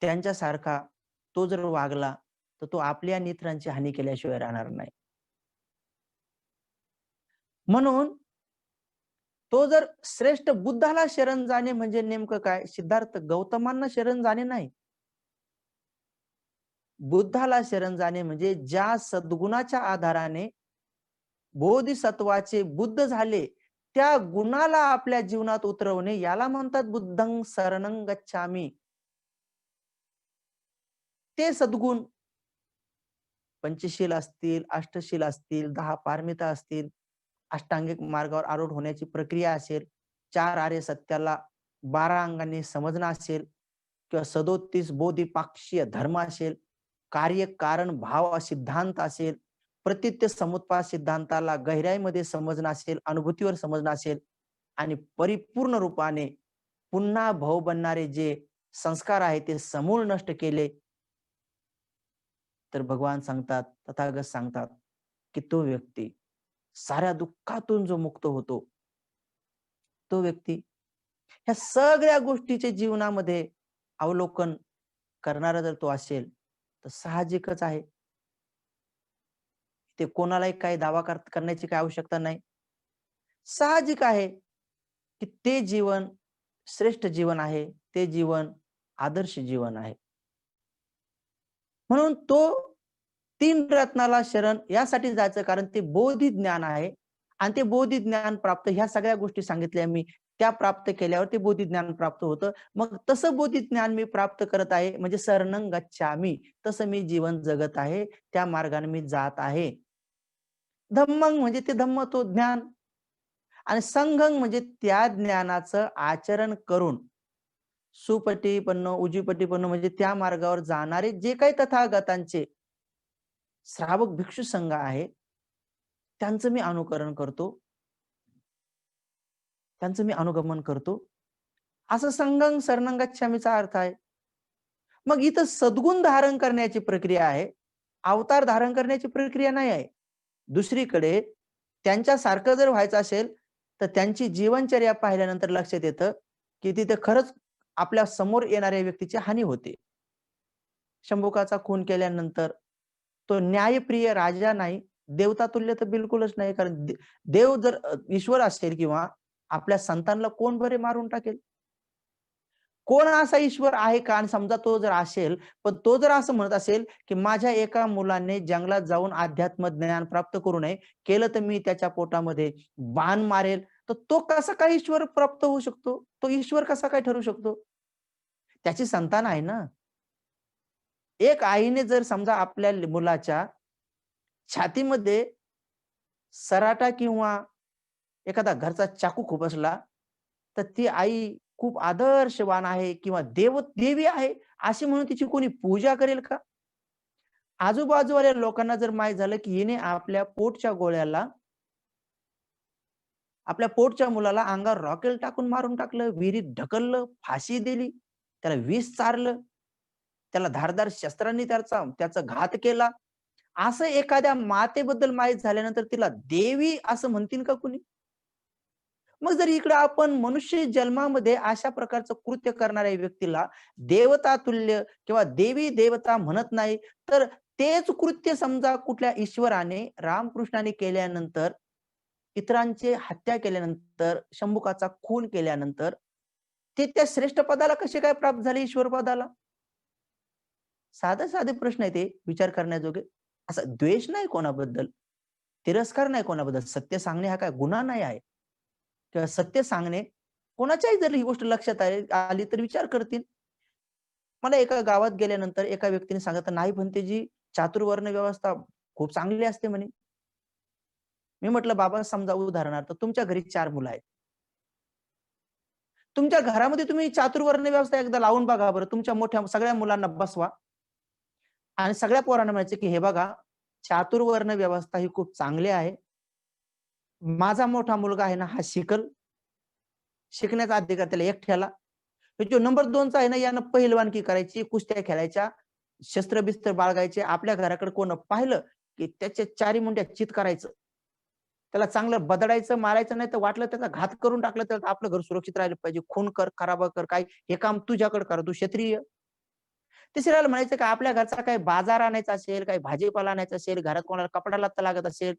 त्यांच्यासारखा तो जर वागला, तर तो आपल्या आणि इतरांची हानी केल्याशिवाय राहणार नाही. म्हणून तो जर श्रेष्ठ बुद्धाला शरण जाणे म्हणजे नेमकं काय? सिद्धार्थ गौतमांना शरण जाणे नाही. बुद्धाला शरण जाणे म्हणजे ज्या सद्गुणाच्या आधाराने बोधिसत्वाचे बुद्ध झाले, त्या गुणाला आपल्या जीवनात उतरवणे याला म्हणतात बुद्धं शरणं गच्छामी. ते सद्गुण पंचशील असतील, अष्टशील असतील, 10 पारमिता असतील, अष्टांगिक मार्गावर आरूढ होण्याची प्रक्रिया असेल, 4 आर्य सत्याला 12 अंगांनी समजणं असेल किंवा 37 बोधिपाक्षीय धर्म असेल, कार्य कारण भाव सिद्धांत असेल, प्रतीत्य समुत्पाद सिद्धांताला गहराईमध्ये समजणं असेल, अनुभूतीवर समजणं असेल आणि परिपूर्ण रूपाने पुन्हा भाऊ बनणारे जे संस्कार आहेत ते समूळ नष्ट केले, तर भगवान सांगतात, तथागत सांगतात, की तो व्यक्ती साऱ्या दुःखातून जो मुक्त होतो, तो व्यक्ती ह्या सगळ्या गोष्टीचे जीवनामध्ये अवलोकन करणारा जर तो असेल, तर साहजिकच आहे. ते कोणालाही काही दावा करण्याची काही आवश्यकता नाही. साहजिक आहे, की ते जीवन श्रेष्ठ जीवन आहे. ते जीवन आदर्श जीवन आहे. म्हणून तो 3 रत्नाला शरण यासाठी जायचं कारण ते बोधी ज्ञान आहे आणि ते बोधी ज्ञान प्राप्त ह्या सगळ्या गोष्टी सांगितल्या मी त्या प्राप्त केल्यावर ते बोधी ज्ञान प्राप्त होतं. मग तसं बोधी ज्ञान मी प्राप्त करत आहे म्हणजे शरणं गच्छामी. तसं मी जीवन जगत आहे. त्या मार्गाने मी जात आहे. धम्मं म्हणजे ते धम्म तो ज्ञान आणि संघं म्हणजे त्या ज्ञानाचं आचरण करून सुपटीपन्न, उजवीपटीपन्न म्हणजे त्या मार्गावर जाणारे जे काही तथागतांचे श्रावक भिक्षू संघ आहे, त्यांचं मी अनुकरण करतो, त्यांचं मी अनुगमन करतो. असं संघं शरणं गच्छामीचा अर्थ आहे. मग इथं सद्गुण धारण करण्याची प्रक्रिया आहे. अवतार धारण करण्याची प्रक्रिया नाही आहे. दुसरीकडे त्यांच्यासारखं जर व्हायचं असेल, तर त्यांची जीवनचर्या पाहिल्यानंतर लक्षात येतं, की तिथे खरंच आपल्या समोर येणाऱ्या व्यक्तीची हानी होते. शंभुकाचा खून केल्यानंतर तो न्यायप्रिय राजा नाही, देवतातुल्य तर बिलकुलच नाही. कारण देव जर ईश्वर असेल किंवा आपल्या संतांना कोण बरे मारून टाकेल? कोण असा ईश्वर आहे का? आणि समजा तो जर असेल, पण तो जर असं म्हणत असेल, की माझ्या एका मुलाने जंगलात जाऊन अध्यात्म ज्ञान प्राप्त करू नये, केलं तर मी त्याच्या पोटामध्ये बाण मारेल. तर तो कसा काय ईश्वर प्राप्त होऊ शकतो? तो ईश्वर कसा काय ठरू शकतो? त्याची संतान आहे ना. एक आईने जर समजा आपल्या मुलाच्या छातीमध्ये सराटा किंवा एखादा घरचा चाकू खुपसला, तर ती आई खूप आदर्शवान आहे किंवा देवी आहे, अशी म्हणून तिची कोणी पूजा करेल का? आजूबाजूवाल्या लोकांना जर माहीत झालं, की हिने आपल्या पोटच्या मुलाला अंगावर रॉकेल टाकून मारून टाकलं, विहिरीत ढकललं, फाशी दिली, त्याला विष चारलं, त्याला धारदार शस्त्रांनी त्याचा घात केला. असं एखाद्या मातेबद्दल माहीत झाल्यानंतर तिला देवी असं म्हणतील का कुणी? मग जर इकडं आपण मनुष्य जन्मामध्ये अशा प्रकारचं कृत्य करणाऱ्या व्यक्तीला देवता तुल्य किंवा देवी देवता म्हणत नाही, तर तेच कृत्य समजा कुठल्या ईश्वराने, रामकृष्णाने केल्यानंतर, इतरांची हत्या केल्यानंतर, शंभुकाचा खून केल्यानंतर, ते त्या श्रेष्ठ पदाला कसे काय प्राप्त झाले ईश्वर पदाला? साधे-साधे प्रश्न आहे ते विचार करण्याजोगे. असा द्वेष नाही कोणाबद्दल, तिरस्कार नाही कोणाबद्दल. सत्य सांगणे हा काय गुन्हा नाही आहे. किंवा सत्य सांगणे कोणाच्याही जर ही गोष्ट लक्षात आली तर विचार करतील. मला एका गावात गेल्यानंतर एका व्यक्तीने सांगितलं, "नाही भंतेजी, चातुर्वर्ण व्यवस्था खूप चांगली असते" म्हणे. मी म्हटलं, "बाबा समजा उदाहरणार्थ तुमच्या घरी 4 मुलं आहेत. तुमच्या घरामध्ये तुम्ही चातुर्वर्ण व्यवस्था एकदा लावून बघा बरं. तुमच्या मोठ्या सगळ्या मुलांना बसवा आणि सगळ्या पोरांना म्हणायचं, की हे बघा, चातुर्वर्ण व्यवस्था ही खूप चांगली आहे. माझा मोठा मुलगा आहे ना, हा शिकल. शिकण्याचा अधिकार त्याला एकट्याला. जो नंबर 2चा आहे ना, यानं पहिलवानकी करायची, कुस्त्या खेळायच्या, शस्त्र-बिस्त्र बाळगायचे. आपल्या घराकडे कोण पाहिलं, की त्याच्या चारी मुंड्या चित करायचं. त्याला चांगलं बदडायचं, मारायचं नाही तर वाटलं त्याचा घात करून टाकलं तर आपलं घर सुरक्षित राहिलं पाहिजे. खून कर, खराबा कर, काय हे काम तुझ्याकडे कर, तू क्षत्रिय. तिसऱ्याला म्हणायचं की आपल्या घरचा काही बाजार आणायचा असेल, काही भाजीपाला आणायचा असेल, घरात कोणाला कपडा लत्ता लागत असेल,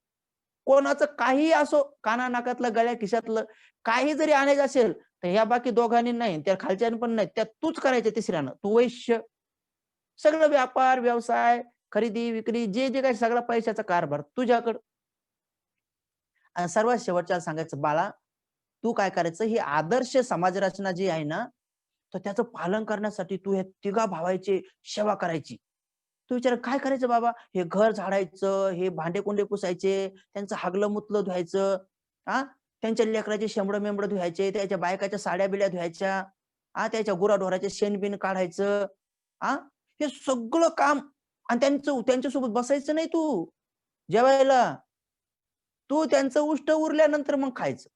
कोणाचं काहीही असो, काना नाकातलं, गळ्या खिशातलं काही जरी आणायचं असेल, तर ह्या बाकी दोघांनी नाही, त्या खालच्यानी पण नाही. त्यात तूच करायचं तिसऱ्यानं. तू वैश्य. सगळं व्यापार, व्यवसाय, खरेदी, विक्री जे काही सगळा पैशाचा कारभार तुझ्याकडं. आणि सर्वात शेवटच्याला सांगायचं, "बाळा, तू काय करायचं, ही आदर्श समाज रचना जी आहे ना, तर त्याचं पालन करण्यासाठी तू या तिघा भावाची सेवा करायची." तू विचार काय करायचं बाबा? हे घर झाडायचं, हे भांडे-कुंडे पुसायचे, त्यांचं हागलं-मुतलं धुवायचं, हां? त्यांच्या लेकराचे शेंबडं-मेंबडं धुवायचे, त्याच्या बायकाच्या साड्या-बिड्या धुवायच्या, त्याच्या गुराढोराचे शेण-बिण काढायचं, हां? हे सगळं काम आणि त्यांच्यासोबत बसायचं नाही तू जेवायला. तू त्यांचं उष्ट उरल्यानंतर मग खायचं.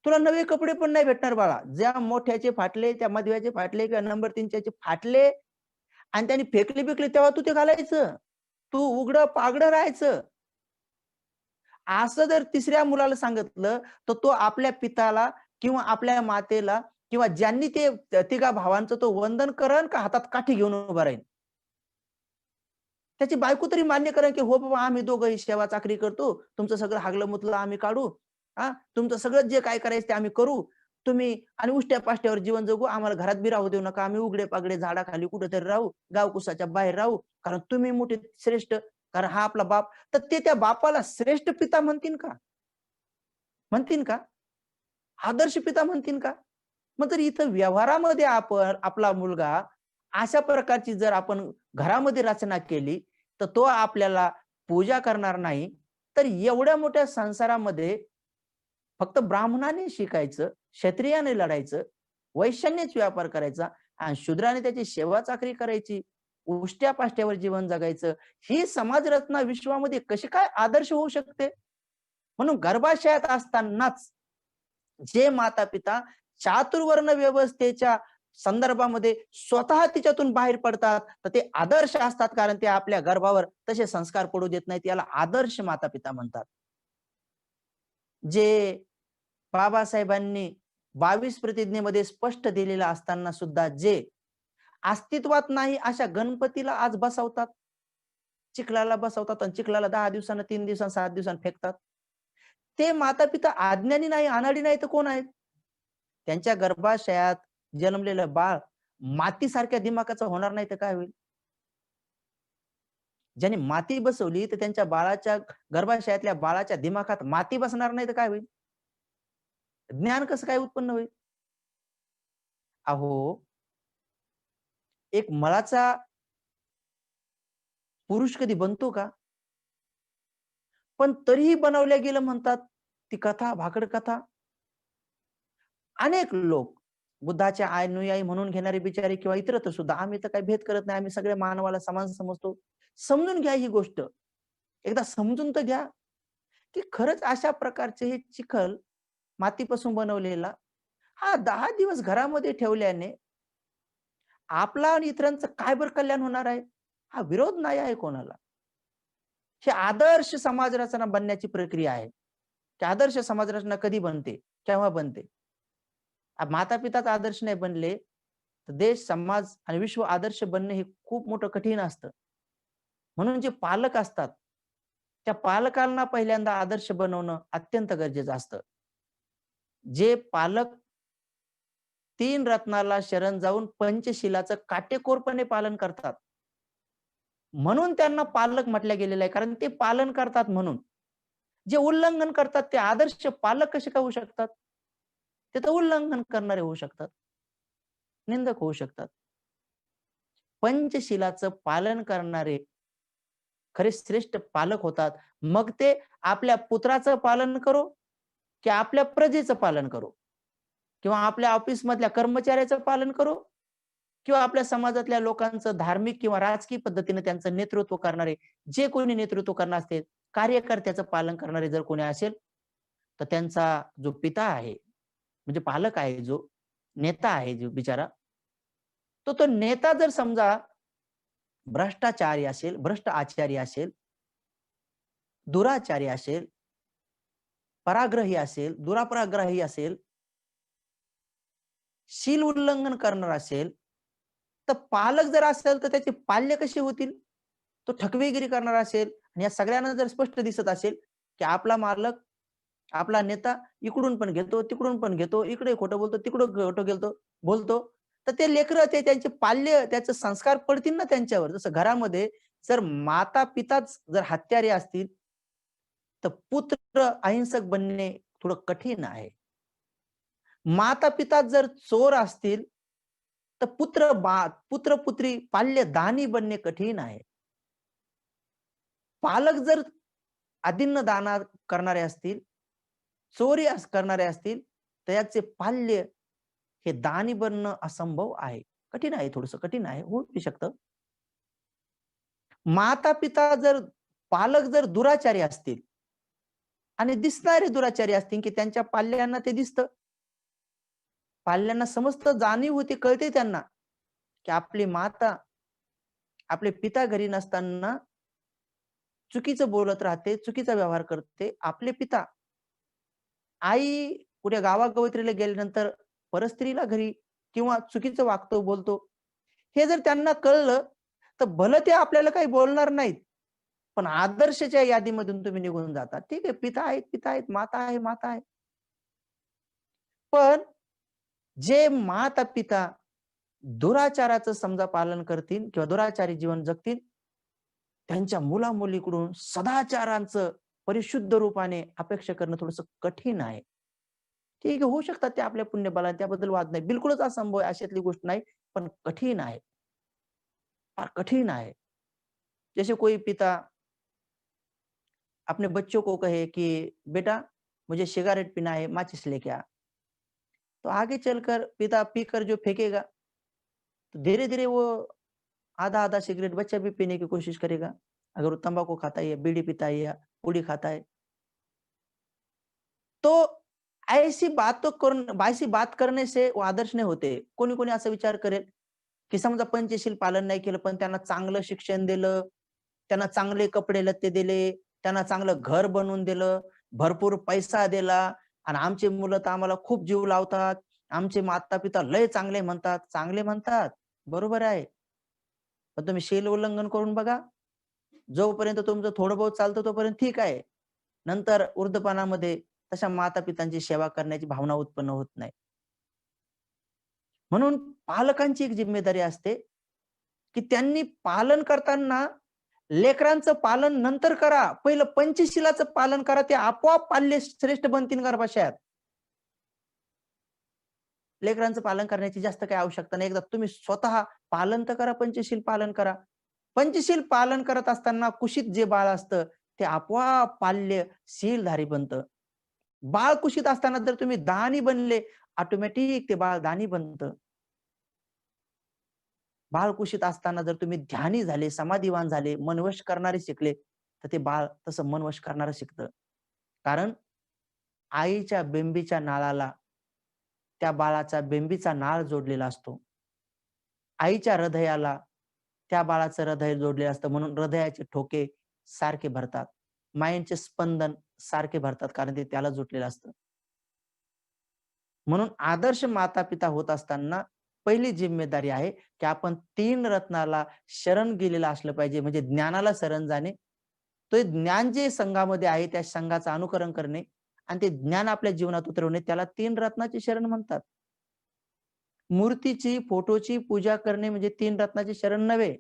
तुला नवे कपडे पण नाही भेटणार बाळा. ज्या मोठ्याचे फाटले, त्या मधव्याचे फाटले किंवा नंबर 3च्याचे फाटले आणि त्यांनी फेकले-बिकले तेव्हा तू ते घालायचं. तू उघडं-पागडं राहायचं. असं जर तिसऱ्या मुलाला सांगितलं, तर तो आपल्या पिताला किंवा आपल्या मातेला किंवा ज्यांनी ते तिघा भावांचं तो वंदन करेल का हातात काठी घेऊन उभा राहील? त्याची बायको तरी मान्य करेल, की "हो बाबा, आम्ही दोघंही सेवा-चाकरी करतो. तुमचं सगळं हागलं-मुतलं आम्ही काढू. तुमचं सगळं जे काय करायचं ते आम्ही करू. तुम्ही आणि उष्ट्या-पाष्ट्यावर जीवन जगू. आम्हाला घरात बी राहू देऊ नका. आम्ही उघडे-पागडे झाडाखाली कुठेतरी राहू. गावकुसाच्या बाहेर राहू. कारण तुम्ही मोठे श्रेष्ठ. कारण हा आपला बाप." तर ते त्या बापाला श्रेष्ठ पिता म्हणतील का? म्हणतील का? आदर्श पिता म्हणतील का? मग जर इथं व्यवहारामध्ये आपण आपला मुलगा अशा प्रकारची जर आपण घरामध्ये रचना केली, तर तो आपल्याला पूजा करणार नाही. तर एवढ्या मोठ्या संसारामध्ये फक्त ब्राह्मणाने शिकायचं, क्षत्रियाने लढायचं, वैश्यानेच व्यापार करायचा आणि शूद्राने त्याची सेवा चाकरी करायची, उष्ट्या पाष्ट्यावर जीवन जगायचं. ही समाजरचना विश्वामध्ये कशी काय आदर्श होऊ शकते? म्हणून गर्भाशयात असतानाच जे माता-पिता चातुर्वर्ण व्यवस्थेच्या संदर्भामध्ये स्वतः तिच्यातून बाहेर पडतात, तर ते आदर्श असतात, कारण ते आपल्या गर्भावर तसे संस्कार पडू देत नाहीत. याला आदर्श माता-पिता म्हणतात. जे बाबासाहेबांनी 22 प्रतिज्ञेमध्ये स्पष्ट दिलेलं असताना सुद्धा जे अस्तित्वात नाही अशा गणपतीला आज बसवतात. चिखलाला बसवतात आणि चिखलाला 10 दिवसांना, 3 दिवसांना, 7 दिवसांना फेकतात. ते माता-पिता अज्ञानी नाही, अनाडी नाही तर कोण आहेत? त्यांच्या गर्भाशयात जन्मलेलं बाळ मातीसारख्या दिमागाचं होणार नाही तर काय होईल? ज्यांनी माती बसवली तर त्यांच्या बाळाच्या गर्भाशयातल्या बाळाच्या दिमागात माती बसणार नाही तर काय होईल? ज्ञान कसं काय उत्पन्न होईल? अहो, एक मळाचा पुरुष कधी बनतो का? पण तरीही बनवल्या गेलं म्हणतात. ती कथा, भाकड कथा. अनेक लोक बुद्धाच्या अनुयायी म्हणून घेणारे बिचारे किंवा इतरत्र सुद्धा, आम्ही तर काही भेद करत नाही, आम्ही सगळे मानवाला समान समजतो. समजून घ्या ही गोष्ट. एकदा समजून तर घ्या, की खरंच अशा प्रकारचे हे चिखल मातीपासून बनवलेला, हा 10 दिवस घरामध्ये ठेवल्याने आपला आणि इतरांचं काय बरं कल्याण होणार आहे? हा विरोध नाही आहे कोणाला. ही आदर्श समाज रचना बनण्याची प्रक्रिया आहे. की आदर्श समाज रचना कधी बनते? केव्हा बनते? माता-पिताच आदर्श नाही बनले, तर देश, समाज आणि विश्व आदर्श बनणे हे खूप मोठं कठीण असतं. म्हणून जे पालक असतात, त्या पालकांना पहिल्यांदा आदर्श बनवणं अत्यंत गरजेचं असतं. जे पालक 3 रत्नाला शरण जाऊन पंचशिलाचं काटेकोरपणे पालन करतात. म्हणून त्यांना पालक म्हटलं गेलेलं आहे, कारण ते पालन करतात म्हणून. जे उल्लंघन करतात ते आदर्श पालक कसे काय होऊ शकतात? ते तर उल्लंघन करणारे होऊ शकतात. निंदक होऊ शकतात. पंचशिलाचं पालन करणारे खरे श्रेष्ठ पालक होतात. मग ते आपल्या पुत्राचं पालन करो, की आपल्या प्रजेचं पालन करो, किंवा आपल्या ऑफिसमधल्या कर्मचाऱ्याचं पालन करो, किंवा आपल्या समाजातल्या लोकांचं धार्मिक किंवा राजकीय पद्धतीने त्यांचं नेतृत्व करणारे जे कोणी नेतृत्व करणार असतील, कार्यकर्त्याचं पालन करणारे जर कोणी असेल, तर त्यांचा जो पिता आहे, म्हणजे पालक आहे जो, नेता आहे जो बिचारा, तो नेता जर समजा भ्रष्टाचारी असेल, भ्रष्ट आचारी असेल, दुराचारी असेल, पराग्रही असेल, दुरापराग्रही असेल, शील उल्लंघन करणार असेल, तर पालक जर असेल तर त्याचे पाल्य कसे होतील? तो ठकवेगिरी करणार असेल आणि या सगळ्यांना जर स्पष्ट दिसत असेल, की आपला मालक, आपला नेता इकडून पण घेतो, तिकडून पण घेतो, इकडे खोटं बोलतो, तिकडं खोटं बोलतो, तर ते लेकरं ते त्यांचे पाल्य, त्याचे संस्कार पडतील ना त्यांच्यावर. जसं घरामध्ये जर माता-पिताच जर हत्यारे असतील, तर पुत्र अहिंसक बनणे थोडं कठीण आहे. माता-पिता जर चोर असतील, तर पुत्र-पुत्री पाल्य दानी बनणे कठीण आहे. पालक जर अदिन्न दान करणारे असतील, करणारे असतील, तर याचे पाल्य हे दानी बनणं असंभव आहे. कठीण आहे, थोडंसं कठीण आहे, होऊ शकतं. माता-पिता जर, पालक जर दुराचारी असतील आणि दिसणारे दुराचारी असतील, की त्यांच्या पाल्यांना ते दिसतं. पाल्यांना समजतं, जाणीव होती, कळते त्यांना, की आपली माता, आपले पिता घरी नसताना चुकीचं बोलत राहते, चुकीचा व्यवहार करते. आपले पिता, आई कुठे गावागवत्रीला गेल्यानंतर परस्त्रीला घरी किंवा चुकीचं वागतो, बोलतो. हे जर त्यांना कळलं, तर भलं ते आपल्याला काही बोलणार नाहीत. पण आदर्शच्या यादीमधून तुम्ही निघून जाता. ठीक आहे, पिता आहेत, पिता आहेत, माता आहे, माता आहे. पण जे माता-पिता दुराचाराचं समजा पालन करतील किंवा दुराचारी जीवन जगतील, त्यांच्या मुला-मुलीकडून सदाचारांचं परिशुद्ध रूपाने अपेक्षा करणं थोडंसं कठीण आहे. ठीक आहे, होऊ शकतात ते आपल्या पुण्यबळाने, त्याबद्दल वाद नाही. बिलकुलच असंभव आहे अशातली गोष्ट नाही, पण कठीण आहे, फार कठीण आहे. जैसे कोई पिता अपने बच्चों को कहे कि बेटा मुझे सिगारेट पीना है, माचिस लेके आ। तो आगे चलकर पिता पीकर जो फेंकेगा, तो धीरे-धीरे वो आधा-आधा सिगरेट बच्चा भी पीने की कोशिश करेगा। अगर वो तंबाकू खाता है या बीड़ी पीता है या पुड़ी खाता है। तो ऐसी बात करने से वो आदर्श नाही होते. कोणी-कोणी असा विचार करेल, की समजा पंचशील पालन नाही केलं, पण त्यांना चांगलं शिक्षण दिलं, त्यांना चांगले कपडे-लत्ते दिले, त्यांना चांगलं घर बनवून दिलं, भरपूर पैसा दिला आणि आमची मुलं तर आम्हाला खूप जीव लावतात. आमचे माता-पिता लय चांगले म्हणतात. चांगले म्हणतात, बरोबर आहे. पण तुम्ही शील उल्लंघन करून बघा. जोपर्यंत तुमचं थोडं बहुत चालतं तोपर्यंत ठीक आहे. नंतर वृद्धपणामध्ये तशा माता-पितांची सेवा करण्याची भावना उत्पन्न होत नाही. म्हणून पालकांची एक जिम्मेदारी असते, की त्यांनी पालन करताना लेकरांचं पालन नंतर करा. पहिलं पंचशिलाचं पालन करा. ते आपोआप पाल्य श्रेष्ठ बनतील गर्भाशयात. लेकरांचं पालन करण्याची जास्त काही आवश्यकता नाही. एकदा तुम्ही स्वतः पालन तर करा, पंचशील पालन करा. पंचशील पालन करत असताना कुशीत जे बाळ असतं, ते आपोआप शीलधारी बनतं. बाळ कुशीत असताना जर तुम्ही दानी बनले, ऑटोमॅटिक ते बाळ दानी बनतं. बाळ कुशीत असताना जर तुम्ही ध्यानी झाले, समाधिवान झाले, मनवश करणारे शिकले, तर ते बाळ तसं मनवश करणारं शिकतं. कारण आईच्या बेंबीच्या नाळाला त्या बाळाचा बेंबीचा नाळ जोडलेला असतो. आईच्या हृदयाला त्या बाळाचं हृदय जोडलेलं असतं म्हणून हृदयाचे ठोके सारखे भरतात. मायेचे स्पंदन सारखे भरतात कारण ते त्याला जुटलेलं असतं. म्हणून आदर्श माता-पिता होत असताना पहिली जिम्मेदारी आहे, की आपण 3 रत्नाला शरण गेलेलं असलं पाहिजे. म्हणजे ज्ञानाला शरण जाणे. ते ज्ञान जे संघामध्ये आहे त्या संघाचं अनुकरण करणे आणि ते ज्ञान आपल्या जीवनात उतरवणे त्याला 3 रत्नाची शरण म्हणतात. मूर्तीची, फोटोची पूजा करणे म्हणजे 3 रत्नाची शरण नव्हे.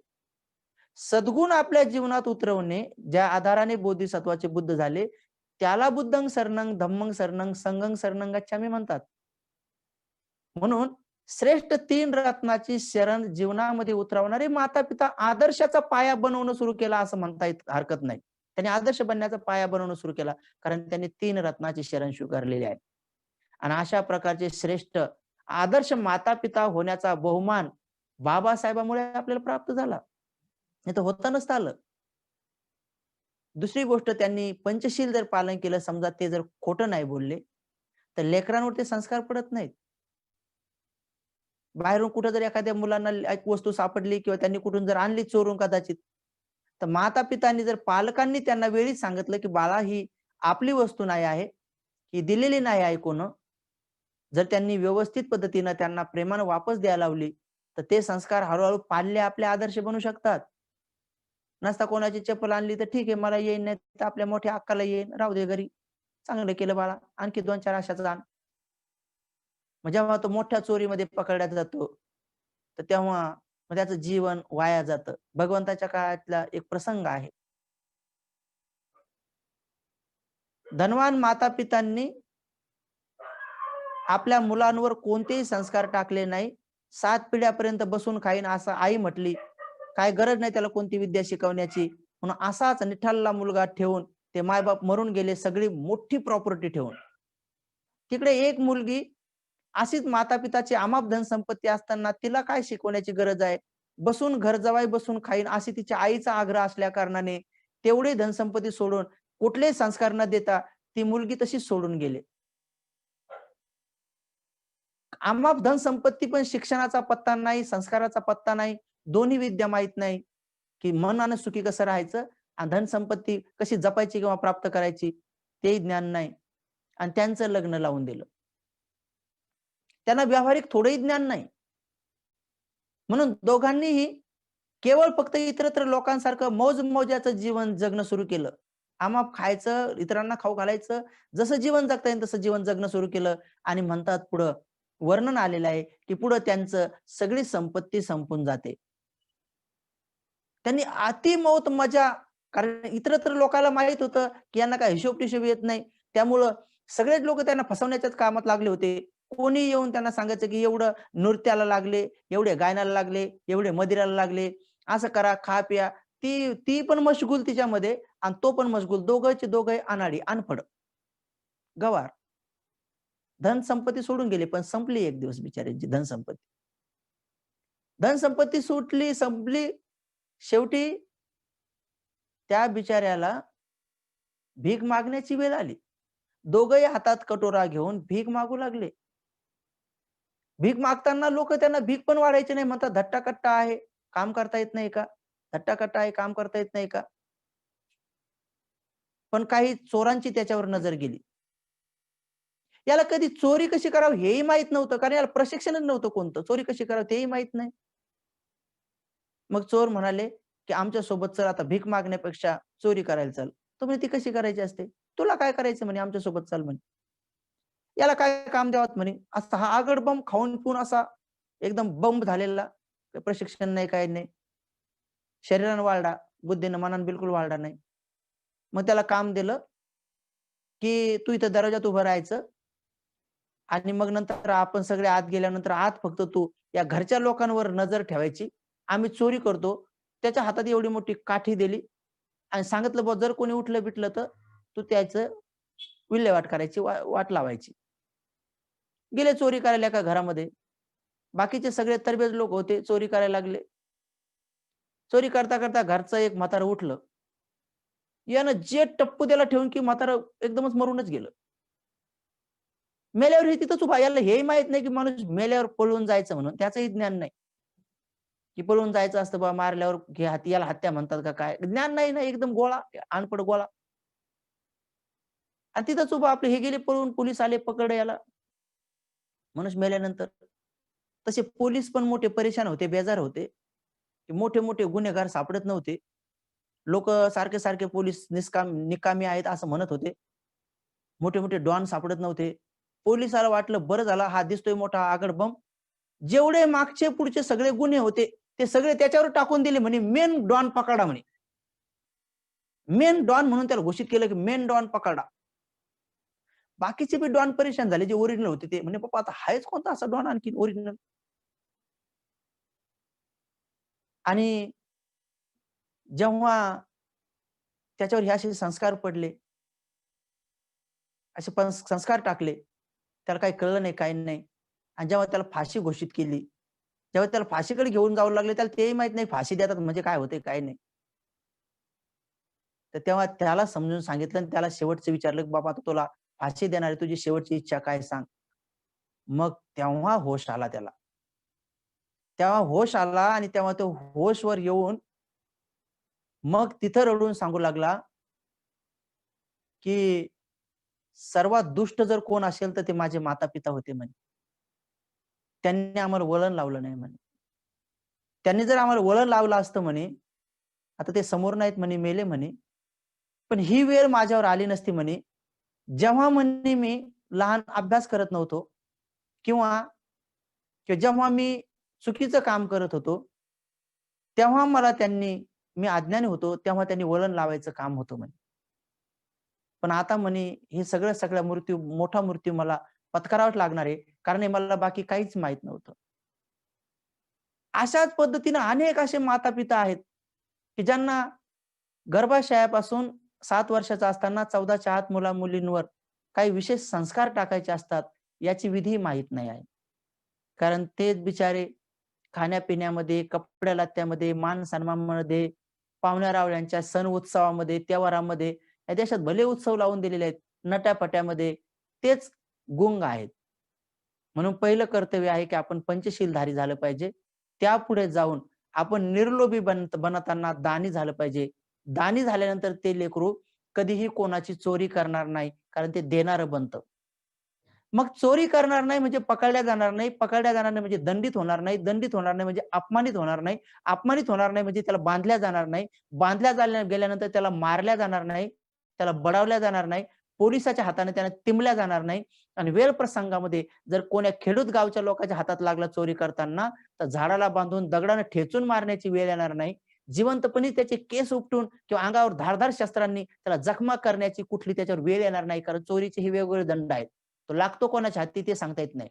सद्गुण आपल्या जीवनात उतरवणे, ज्या आधाराने बोधिसत्वाचे बुद्ध झाले, त्याला बुद्धं शरणं, धम्मं शरणं, संघं शरणं गच्छामी म्हणतात. म्हणून श्रेष्ठ 3 रत्नाची शरण जीवनामध्ये उतरवणारे माता-पिता आदर्शाचा पाया बनवणं सुरू केला असं म्हणता हरकत नाही. त्यांनी आदर्श बनण्याचा पाया बनवणं सुरू केला. कारण त्यांनी 3 रत्नाची शरण स्वीकारलेली आहे. आणि अशा प्रकारचे श्रेष्ठ आदर्श माता-पिता होण्याचा बहुमान बाबासाहेबांमुळे आपल्याला प्राप्त झाला. नाही तर होता नसतं आलं. दुसरी गोष्ट त्यांनी पंचशील जर पालन केलं, समजा ते जर खोटं नाही बोलले, तर लेकरांवर ते संस्कार पडत नाहीत. बाहेरून कुठं जर एखाद्या मुलांना एक वस्तू सापडली किंवा त्यांनी कुठून जर आणली चोरून कदाचित, तर माता-पितांनी जर पालकांनी त्यांना वेळीच सांगितलं, की "बाळा ही आपली वस्तू नाही आहे, ही दिलेली नाही आहे कोण." जर त्यांनी व्यवस्थित पद्धतीनं त्यांना प्रेमानं वापस द्यायला लावली, तर ते संस्कार हळू पाल्य आपले आदर्श बनू शकतात. नसता कोणाची चप्पल आणली तर ठीक आहे, मला येईन, नाही तर आपल्या मोठ्या अक्काला येईन, राहू दे घरी. चांगलं केलं बाळा, आणखी 2-4 अशाच आण. मग जेव्हा तो मोठ्या चोरीमध्ये पकडला जातो, तर तेव्हा मग त्याचं जीवन वाया जातं. भगवंताच्या काळातला एक प्रसंग आहे. धनवान माता-पितांनी आपल्या मुलांवर कोणतेही संस्कार टाकले नाही. 7 पिढ्यापर्यंत बसून खाईन असं आई म्हटली. काय गरज नाही त्याला कोणती विद्या शिकवण्याची. म्हणून असाच निठालला मुलगा ठेवून ते मायबाप मरून गेले सगळी मोठी प्रॉपर्टी ठेवून. तिकडे एक मुलगी अशीच माता-पिताची अमाप धनसंपत्ती असताना तिला काय शिकवण्याची गरज आहे? बसून घर जवाई बसून खाईन अशी तिच्या आईचा आग्रह असल्या कारणाने तेवढी धनसंपत्ती सोडून कुठलेही संस्कार न देता ती मुलगी तशीच सोडून गेली. अमाप धनसंपत्ती पण शिक्षणाचा पत्ता नाही, संस्काराचा पत्ता नाही, दोन्ही विद्या माहीत नाही, की मनानं सुखी कसं राहायचं आणि धनसंपत्ती कशी जपायची किंवा प्राप्त करायची तेही ज्ञान नाही आणि त्यांचं लग्न लावून दिलं. त्यांना व्यावहारिक थोडंही ज्ञान नाही. म्हणून दोघांनीही केवळ फक्त इतरत्र लोकांसारखं मौज-मौजाचं जीवन जगणं सुरू केलं. आमाप खायचं, इतरांना खाऊ घालायचं, जसं जीवन जगता येईल तसं जीवन जगणं सुरू केलं आणि म्हणतात पुढं वर्णन आलेलं आहे, की पुढं त्यांचं सगळी संपत्ती संपून जाते. त्यांनी अति मौत मजा कारण इतरत्र लोकांना माहीत होतं, की यांना काय हिशोब-टिशोब येत नाही. त्यामुळं सगळेच लोकं त्यांना फसवण्याच्याच कामात लागले होते. कोणी येऊन त्यांना सांगायचं, की एवढं नृत्याला लागले, एवढे गायनाला लागले, एवढे मदिराला लागले, असं करा, खा-प्या. ती ती पण मशगूल तिच्यामध्ये आणि तो पण मशगूल. दोघंचे दोघं अनाडी, अनफड, गवार. धनसंपत्ती सोडून गेले, पण संपली एक दिवस बिचाऱ्यांची धनसंपत्ती. धनसंपत्ती सुटली, संपली. शेवटी त्या बिचाऱ्याला भीक मागण्याची वेळ आली. दोघंही हातात कटोरा घेऊन भीक मागू लागले. भीक मागताना लोकं त्यांना भीक पण वाढायची नाही. म्हणतात, "धट्टा-कट्टा आहे, काम करता येत नाही का? धट्टा-कट्टा आहे, काम करता येत नाही का?" पण काही चोरांची त्याच्यावर नजर गेली. याला कधी चोरी कशी करावी हेही माहीत नव्हतं. कारण याला प्रशिक्षणच नव्हतं कोणतं. चोरी कशी करावी तेही माहीत नाही. मग चोर म्हणाले, की "आमच्यासोबत चल आता भीक मागण्यापेक्षा चोरी करायला चल." तो म्हणे, "ती कशी करायची असते?" "तुला काय करायचं?" म्हणे, "आमच्यासोबत चल." म्हणे. "याला काय काम द्यावं?" म्हणे. असा हा आगडबम खाऊन-पिऊन असा एकदम बंब झालेला. प्रशिक्षण नाही, काही नाही. शरीरानं वाळला, बुद्धीनं, मनानं बिलकुल वाळला नाही. मग त्याला काम दिलं, की "तू इथं दरवाजात उभं राहायचं आणि मग नंतर आपण सगळे आत गेल्यानंतर आत फक्त तू या घरच्या लोकांवर नजर ठेवायची. आम्ही चोरी करतो." त्याच्या हातात एवढी मोठी काठी दिली आणि सांगितलं, "बुवा जर कोणी उठलं-बिटलं तर तू त्याचं विल्हेवाट करायची, वाट लावायची." गेले चोरी करायला एका घरामध्ये. बाकीचे सगळे तरबेज लोक होते, चोरी करायला लागले. चोरी करता-करता घरचं एक म्हातारं उठलं. यानं जे टप्पू त्याला ठेवून की म्हातारं एकदमच मरूनच गेलं. मेल्यावर हे तिथंच उभा. याला हेही माहीत नाही की माणूस मेल्यावर पळून जायचं म्हणून. त्याचंही ज्ञान नाही, की पळून जायचं असतं बाबा मारल्यावर की याला हत्या म्हणतात का काय? ज्ञान नाही ना, एकदम गोळा, अनपढ गोळा. आणि तिथंच उभा आपले हे गेले पळून, पोलीस आले, पकडले याला. माणूस मेल्यानंतर. तसे पोलीस पण मोठे परेशान होते, बेजार होते. मोठे-मोठे गुन्हेगार सापडत नव्हते. लोकं सारखे-सारखे पोलीस निकामी आहेत असं म्हणत होते. मोठे-मोठे डॉन सापडत नव्हते. पोलिसाला वाटलं बरं झालं हा दिसतोय मोठा आगडबम. जेवढे मागचे पुढचे सगळे गुन्हे होते, ते सगळे त्याच्यावर टाकून दिले म्हणे मेन डॉन पकडा म्हणे. मेन डॉन म्हणून त्याला घोषित केलं की मेन डॉन पकडा. बाकीचे बी डॉन परेशान झाले जे ओरिजिनल होते ते. म्हणे बाबा आता हायच कोणता असा डॉन आणखीन ओरिजिनल. आणि जेव्हा त्याच्यावर हे असे संस्कार पडले, असे पण संस्कार टाकले, त्याला काही कळलं नाही, काही नाही. आणि जेव्हा त्याला फाशी घोषित केली, जेव्हा त्याला फाशीकडे घेऊन जावं लागले, त्याला तेही माहीत नाही फाशी देतात म्हणजे काय होते, काय नाही. तर तेव्हा त्याला समजून सांगितलं आणि त्याला शेवटचं विचारलं, की "बाबा आता तुला फाशी देणार आहे, तुझी शेवटची इच्छा काय सांग?" मग तेव्हा होश आला त्याला. तेव्हा होश आला आणि तेव्हा तो होशवर येऊन मग तिथं रडून सांगू लागला, की "सर्वात दुष्ट जर कोण असेल, तर ते माझे माता-पिता होते" म्हणे. "त्यांनी आम्हाला वळण लावलं नाही" म्हणे. "त्यांनी जर आम्हाला वळण लावलं असतं" म्हणे, "आता ते समोर नाहीत" म्हणे, "मेले" म्हणे. "पण ही वेळ माझ्यावर आली नसती" म्हणे. जेव्हा म्हणे मी लहान अभ्यास करत नव्हतो किंवा जेव्हा मी चुकीचं काम करत होतो, तेव्हा मला त्यांनी मी अज्ञानी होतो, तेव्हा त्यांनी वळण लावायचं काम होतं म्हणे. पण आता म्हणे हे सगळ्या मोठा मृत्यू मला पत्करावाच लागणार आहे, कारण हे मला बाकी काहीच माहीत नव्हतं. अशाच पद्धतीने अनेक असे माता-पिता आहेत, की ज्यांना गर्भाशयापासून 7 वर्षाचा असताना 14च्या आत मुला-मुलींवर काही विशेष संस्कार टाकायचे असतात, याची विधी माहीत नाही आहे. कारण तेच बिचारे खाण्यापिण्यामध्ये, कपड्या-लत्त्यामध्ये, मान-सन्मानामध्ये, पाहुण्या-रावळ्यांच्या सण-उत्सवामध्ये, त्योहारामध्ये या देशात भले उत्सव लावून दिलेले आहेत. नट्या तेच गुंग आहेत. म्हणून पहिलं कर्तव्य आहे, की आपण पंचशीलधारी झालं पाहिजे. त्यापुढे जाऊन आपण निर्लोभी बनताना दानी झालं पाहिजे. दानी झाल्यानंतर ते लेकरू कधीही कोणाची चोरी करणार नाही, कारण ते देणारं बनतं. मग चोरी करणार नाही म्हणजे पकडल्या जाणार नाही, पकडल्या जाणार नाही म्हणजे दंडित होणार नाही, दंडित होणार नाही म्हणजे अपमानित होणार नाही, अपमानित होणार नाही म्हणजे त्याला बांधल्या जाणार नाही, गेल्यानंतर त्याला मारल्या जाणार नाही, त्याला बडावल्या जाणार नाही, पोलिसाच्या हाताने त्याला टिमल्या जाणार नाही आणि वेळ प्रसंगामध्ये जर कोण्या खेडूत गावच्या लोकांच्या हातात लागला चोरी करताना, तर झाडाला बांधून दगडाने ठेचून मारण्याची वेळ येणार नाही. जिवंतपणी त्याचे केस उपटून किंवा अंगावर धारदार शस्त्रांनी त्याला जखमा करण्याची कुठली त्याच्यावर वेळ येणार नाही, कारण चोरीचे हे वेगवेगळे दंड आहेत. तो लागतो कोणाच्या हाती ते सांगता येत नाही.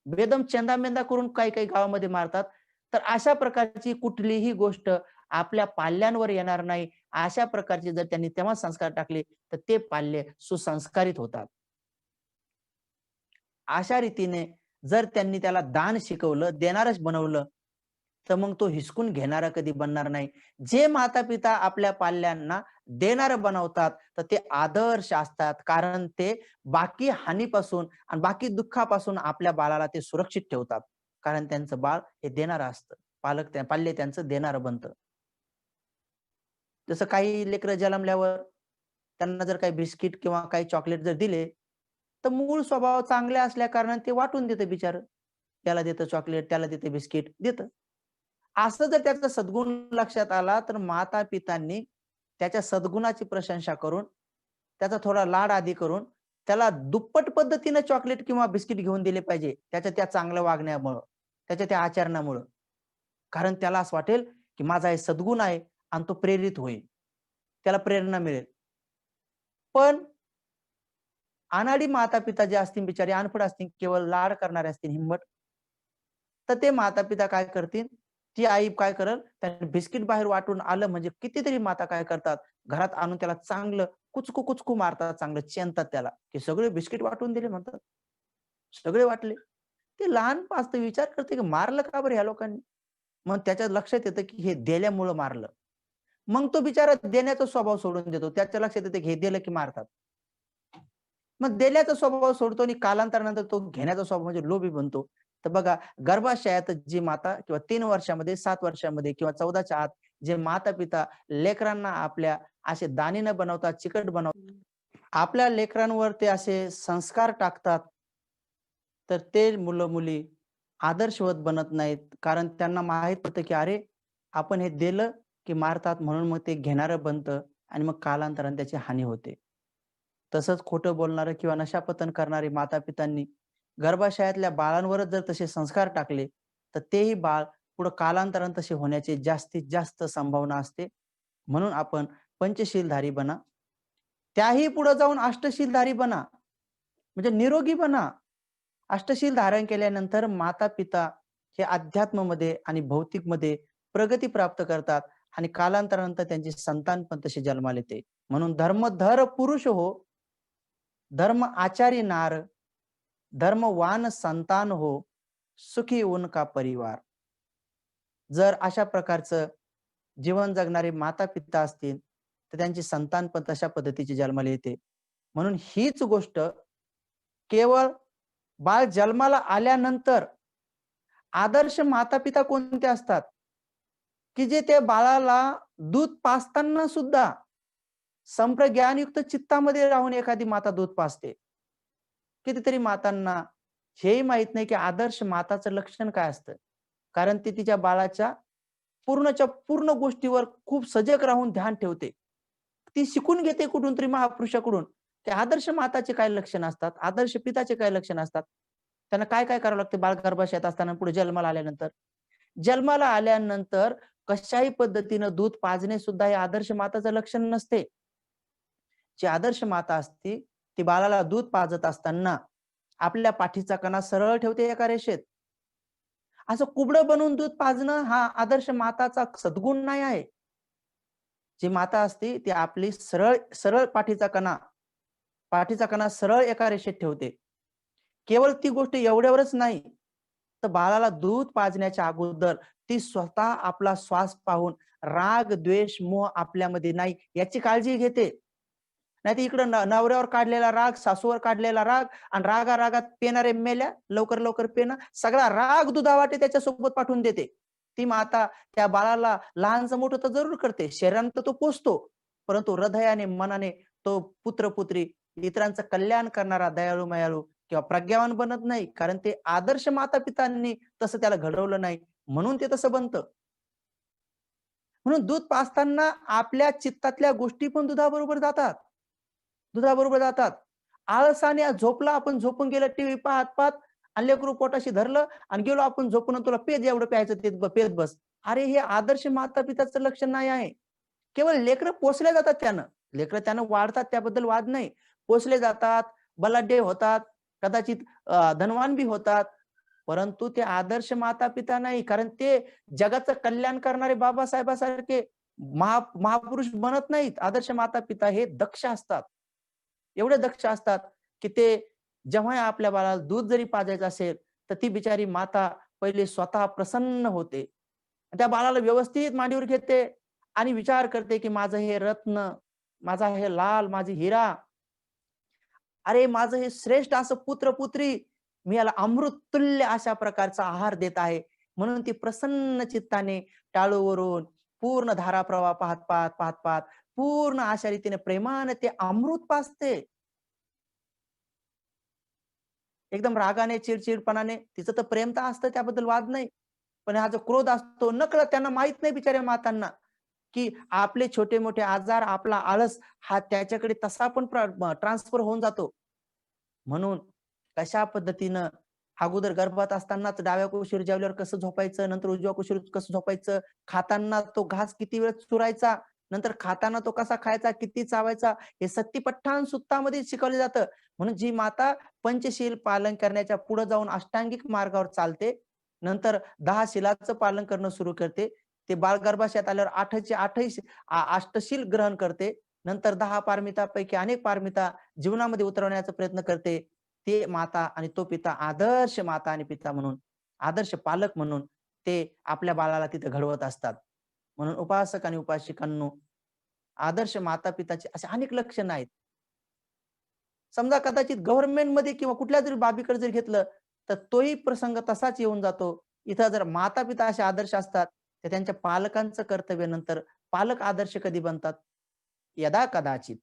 बेदम चेंदा-मेंदा करून काही-काही गावामध्ये मारतात. तर अशा प्रकारची कुठलीही गोष्ट आपल्या पाल्यांवर येणार नाही. अशा प्रकारचे जर त्यांनी तेव्हा संस्कार टाकले, तर ते पाल्य सुसंस्कारित होतात. अशा रीतीने जर त्यांनी त्याला दान शिकवलं, देणारच बनवलं, तर मग तो हिसकून घेणारा कधी बनणार नाही. जे माता-पिता आपल्या पाल्यांना देणारं बनवतात, तर ते आदर्श असतात. कारण ते बाकी हानीपासून आणि बाकी दुःखापासून आपल्या बाळाला ते सुरक्षित ठेवतात. कारण त्यांचं बाळ हे देणारं असतं. पाल्य त्यांचं देणारं बनतं. जसं काही लेकरं जन्मल्यावर त्यांना जर काही बिस्किट किंवा काही चॉकलेट जर दिले, तर मूळ स्वभाव चांगले असल्या कारणाने ते वाटून देतं बिचारं. त्याला देतं चॉकलेट, त्याला देतं बिस्किट, देतं. असं जर त्याचा सद्गुण लक्षात आला, तर माता-पितांनी त्याच्या सद्गुणाची प्रशंसा करून, त्याचा थोडा लाड आदी करून, त्याला दुप्पट पद्धतीनं चॉकलेट किंवा बिस्किट घेऊन दिले पाहिजे. त्याच्या त्या चांगल्या वागण्यामुळं, त्याच्या त्या आचरणामुळं. कारण त्याला असं वाटेल, की माझा हे सद्गुण आहे आणि तो प्रेरित होईल. त्याला प्रेरणा मिळेल. पण अनाडी माता-पिता जे असतील बिचारे अनपढ असतील, केवळ लाड करणारे असतील हिंमत, तर ते माता-पिता काय करतील, ती आई काय करेल, त्याने बिस्किट बाहेर वाटून आलं म्हणजे कितीतरी माता काय करतात, घरात आणून त्याला चांगलं कुचकू-कुचकू मारतात, चांगलं चेनतात त्याला, की सगळे बिस्किट वाटून दिले म्हणतात. सगळे वाटले. ते लहान असतं विचार करते, की मारलं का बरं ह्या लोकांनी? मग त्याच्या लक्षात येतं, की हे दिल्यामुळं मारलं. मग तो बिचारा देण्याचा स्वभाव सोडून देतो. त्याच्या लक्षात येतं, की हे दिलं की मारतात. मग देण्याचा स्वभाव सोडतो आणि कालांतरानंतर तो घेण्याचा स्वभाव म्हणजे लोभी बनतो. तर बघा गर्भाशयात जी माता किंवा 3 वर्षामध्ये, 7 वर्षामध्ये किंवा 14च्या आत जे माता-पिता लेकरांना आपल्या असे दाणी न बनवता चिकट बनवतात. आपल्या लेकरांवर ते असे संस्कार टाकतात, तर ते मुलं-मुली आदर्शवत बनत नाहीत. कारण त्यांना माहीत होतं, की अरे, आपण हे दिलं की मारतात म्हणून मग ते घेणारं बनतं आणि मग कालांतराने त्याची हानी होते. तसंच खोटं बोलणारं किंवा नशापतन करणारे माता-पितांनी गर्भाशयातल्या बाळांवरच जर तसे संस्कार टाकले, तर तेही बाळ पुढे कालांतराने तसे होण्याची जास्तीत जास्त संभावना असते. म्हणून आपण पंचशीलधारी बना. त्याही पुढे जाऊन अष्टशीलधारी बना. म्हणजे निरोगी बना. अष्टशील धारण केल्यानंतर माता-पिता हे अध्यात्मामध्ये आणि भौतिकमध्ये प्रगती प्राप्त करतात आणि कालांतरानंतर त्यांची संतान पण तशी जन्माला येते. म्हणून धर्मधर पुरुष हो, धर्म आचारी नार, धर्मवान संतान हो, सुखी उनका परिवार. जर अशा प्रकारचं जीवन जगणारे माता-पिता असतील, तर त्यांची संतान पण तशा पद्धतीची जन्माला येते. म्हणून हीच गोष्ट केवळ बाळ जन्माला आल्यानंतर आदर्श माता-पिता कोणते असतात, की जे त्या बाळाला दूध पाजताना सुद्धा संप्रज्ञानयुक्त चित्तामध्ये राहून एखादी माता दूध पाजते. कितीतरी मातांना हेही माहीत नाही, की आदर्श माताचं लक्षण काय असतं. कारण ती तिच्या बाळाच्या पूर्णच्या पूर्ण गोष्टीवर खूप सजग राहून ध्यान ठेवते. ती शिकून घेते कुठून तरी महापुरुषाकडून, की आदर्श माताचे काय लक्षण असतात, आदर्श पिताचे काय लक्षण असतात. त्यांना काय-काय करावं लागतं बाळ गर्भाशयात असताना पुढे जन्माला आल्यानंतर. जन्माला आल्यानंतर कशाही पद्धतीनं दूध पाजणे सुद्धा हे आदर्श माताचं लक्षण नसते. जी आदर्श माता असते, ती बाळाला दूध पाजत असताना आपल्या पाठीचा कणा सरळ ठेवते एका रेषेत. असं कुबडं बनवून दूध पाजणं हा आदर्श माताचा सद्गुण नाही आहे. जी माता असते ती आपली सरळ सरळ पाठीचा कणा सरळ एका रेषेत ठेवते. केवळ ती गोष्ट एवढ्यावरच नाही, तर बाळाला दूध पाजण्याच्या अगोदर ती स्वतः आपला श्वास पाहून राग, द्वेष, मोह आपल्यामध्ये नाही याची काळजी घेते. नाहीतर इकडं नवऱ्यावर काढलेला राग, सासूवर काढलेला राग आणि रागा-रागात पेणारे मेल्या, लवकर-लवकर पेना, सगळा राग दुधावाटे त्याच्यासोबत पाठवून देते. ती माता त्या बाळाला लहानचं मोठं तर जरूर करते. शरीरानं तर तो पोसतो. परंतु हृदयाने, मनाने तो पुत्र-पुत्री इतरांचं कल्याण करणारा दयाळू-मयाळू किंवा प्रज्ञावान बनत नाही. कारण ते आदर्श माता-पितांनी तसं त्याला घडवलं नाही. म्हणून ते तसं बनतं. म्हणून दूध पाजताना आपल्या चित्तातल्या गोष्टी पण दुधाबरोबर जातात. दुधाबरोबर जातात. आळसाने झोपला आपण झोपून गेलं टीव्ही पाहत-पाहत आणि लेकरू पोटाशी धरलं आणि गेलो आपण झोपून आणि तुला पेज जेवढं प्यायचं ते पेत बस. अरे हे आदर्श माता-पिताचं लक्षण नाही आहे. केवळ लेकरं पोसले जातात त्यानं. लेकरं त्यानं वाढतात त्याबद्दल वाद नाही. पोसले जातात, बलाढ्य होतात, कदाचित धनवान बी होतात. परंतु ते आदर्श माता-पिता नाही. कारण ते जगाचं कल्याण करणारे बाबासाहेबासारखे महापुरुष बनत नाहीत. आदर्श माता-पिता हे दक्ष असतात. एवढे दक्ष असतात, की ते जेव्हा आपल्या बाळाला दूध जरी पाजायचं असेल, तर ती बिचारी माता पहिले स्वतः प्रसन्न होते. त्या बाळाला व्यवस्थित मांडीवर घेते आणि विचार करते, की माझं हे रत्न, माझा हे लाल, माझी हिरा, अरे माझं हे श्रेष्ठ असं पुत्र-पुत्री, मी याला अमृततुल्य अशा प्रकारचा आहार देत आहे. म्हणून ती प्रसन्न चित्ताने टाळूवरून पूर्ण धाराप्रवाह पाहत, पाहत, पाहत, पाहत पूर्ण अशा रीतीने प्रेमाने ते अमृत पाजते. एकदम रागाने, चिडचिडपणाने. तिचं तर प्रेम तर असतं त्याबद्दल वाद नाही. पण हा जो क्रोध असतो नकळत त्यांना माहीत नाही बिचाऱ्या मातांना, की आपले छोटे-मोठे आजार, आपला आळस हा त्याच्याकडे तसा पण ट्रान्सफर होऊन जातो. म्हणून कशा पद्धतीनं अगोदर गर्भात असतानाच डाव्या कुशीवर जेवल्यावर कसं झोपायचं, नंतर उजव्या कुशीवर कसं झोपायचं, खाताना तो घास किती वेळ चुरायचा, नंतर खाताना तो कसा खायचा, किती चावायचा, हे सत्तीपठ्ठाण सुत्तामध्ये शिकवलं जातं. म्हणून जी माता पंचशील पालन करण्याच्या पुढे जाऊन अष्टांगिक मार्गावर चालते, नंतर 10 शिलाचं पालन करणं सुरू करते. ते बाळ गर्भाशयात आल्यावर 8चे 8ही अष्टशील ग्रहण करते. नंतर 10 पारमितापैकी अनेक पारमिता जीवनामध्ये उतरवण्याचा प्रयत्न करते. ते माता आणि तो पिता आदर्श माता आणि पिता म्हणून, आदर्श पालक म्हणून ते आपल्या बाळाला तिथे घडवत असतात. म्हणून उपासक आणि उपासिकांनो, आदर्श माता-पिताची अशी अनेक लक्षणं आहेत. समजा कदाचित गव्हर्नमेंटमध्ये किंवा कुठल्या जरी बाबीकडे जर घेतलं, तर तोही प्रसंग तसाच येऊन जातो. इथं जर माता-पिता असे आदर्श असतात, तर त्यांच्या पालकांचं कर्तव्य नंतर पालक आदर्श कधी बनतात? यदा-कदाचित,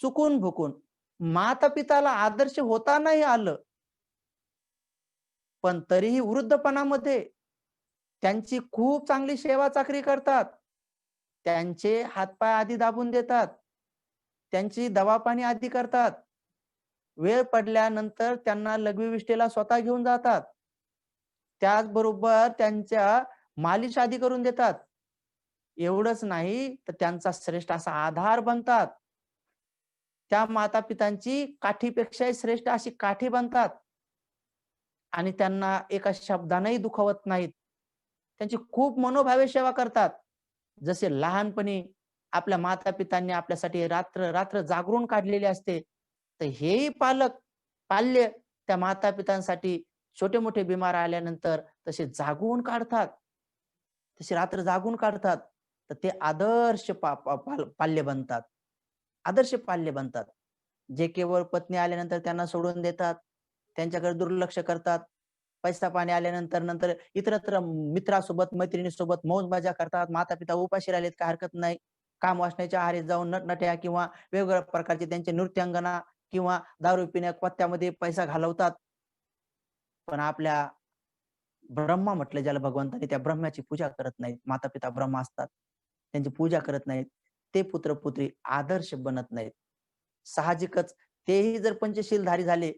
चुकून-भुकून माता-पिताला आदर्श होता नाही आलं, पण तरीही वृद्धपणामध्ये त्यांची खूप चांगली सेवा-चाकरी करतात. त्यांचे हातपाय आधी दाबून देतात. त्यांची दवापाणी आधी करतात. वेळ पडल्यानंतर त्यांना लघवीविष्टेला स्वतः घेऊन जातात. त्याचबरोबर त्यांच्या मालिश आदी करून देतात. एवढंच नाही, तर त्यांचा श्रेष्ठ असा आधार बनतात. त्या माता-पितांची काठीपेक्षाही श्रेष्ठ अशी काठी बनतात आणि त्यांना एका शब्दानेही दुखावत नाहीत. त्यांची खूप मनोभावे सेवा करतात. जसे लहानपणी आपल्या माता-पितांनी आपल्यासाठी रात्र-रात्र जागरून काढलेली असते, तर हेही पाल्य त्या माता-पितांसाठी छोटे-मोठे बिमार आल्यानंतर तसे जागून काढतात. तशी रात्र जागून काढतात. तर ते आदर्श पा पा पाल पाल्य बनतात. आदर्श पाल्य बनतात. जे केवळ पत्नी आल्यानंतर त्यांना सोडून देतात. त्यांच्याकडे दुर्लक्ष करतात. पैसा-पाणी आल्यानंतर इतरत्र मित्रासोबत, मैत्रिणीसोबत मौज-मजा करतात. माता-पिता उपाशी राहिलेत काही हरकत नाही. काम वासनेच्या आहारी जाऊन नटनट्या किंवा वेगवेगळ्या प्रकारचे त्यांचे नृत्यांगना किंवा दारू पिण्या पत्त्यामध्ये पैसा घालवतात. पण आपल्या ब्रह्मा म्हटलं ज्याला भगवंताने, त्या ब्रह्माची पूजा करत नाहीत. माता-पिता ब्रह्मा असतात. त्यांची पूजा करत नाहीत. ते पुत्र-पुत्री आदर्श बनत नाहीत. साहजिकच तेही जर पंचशीलधारी झाले,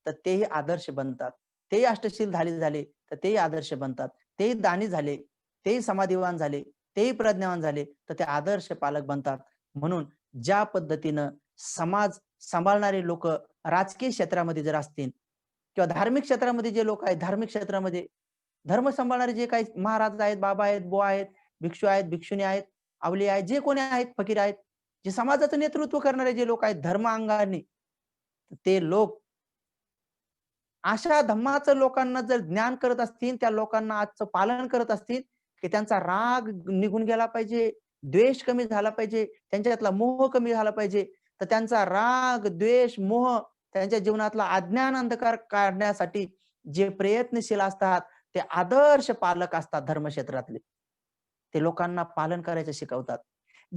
तर तेही आदर्श बनतात. तेही अष्टशीलधारी झाले, तर तेही आदर्श बनतात. तेही दानी झाले, तेही समाधिवान झाले, तेही प्रज्ञावान झाले, तर ते आदर्श पालक बनतात. म्हणून ज्या पद्धतीनं समाज सांभाळणारे लोकं राजकीय क्षेत्रामध्ये जर असतील किंवा धार्मिक क्षेत्रामध्ये जे लोक आहेत, धार्मिक क्षेत्रामध्ये धर्म सांभाळणारे जे काही महाराज आहेत, बाबा आहेत, बुवा आहेत, भिक्षू आहेत, भिक्षुणी आहेत, अवली आहेत, जे कोणी आहेत, फकीर आहेत, जे समाजाचं नेतृत्व करणारे जे लोक आहेत धर्म अंगाने, ते लोक अशा धम्माचं लोकांना जर ज्ञान करत असतील, त्या लोकांना आजचं पालन करत असतील, की त्यांचा राग निघून गेला पाहिजे, द्वेष कमी झाला पाहिजे, त्यांच्यातला मोह कमी झाला पाहिजे. तर त्यांचा राग, द्वेष, मोह त्यांच्या जीवनातला अज्ञान अंधकार काढण्यासाठी जे प्रयत्नशील असतात, ते आदर्श पालक असतात धर्मक्षेत्रातले. ते लोकांना पालन करायचं शिकवतात.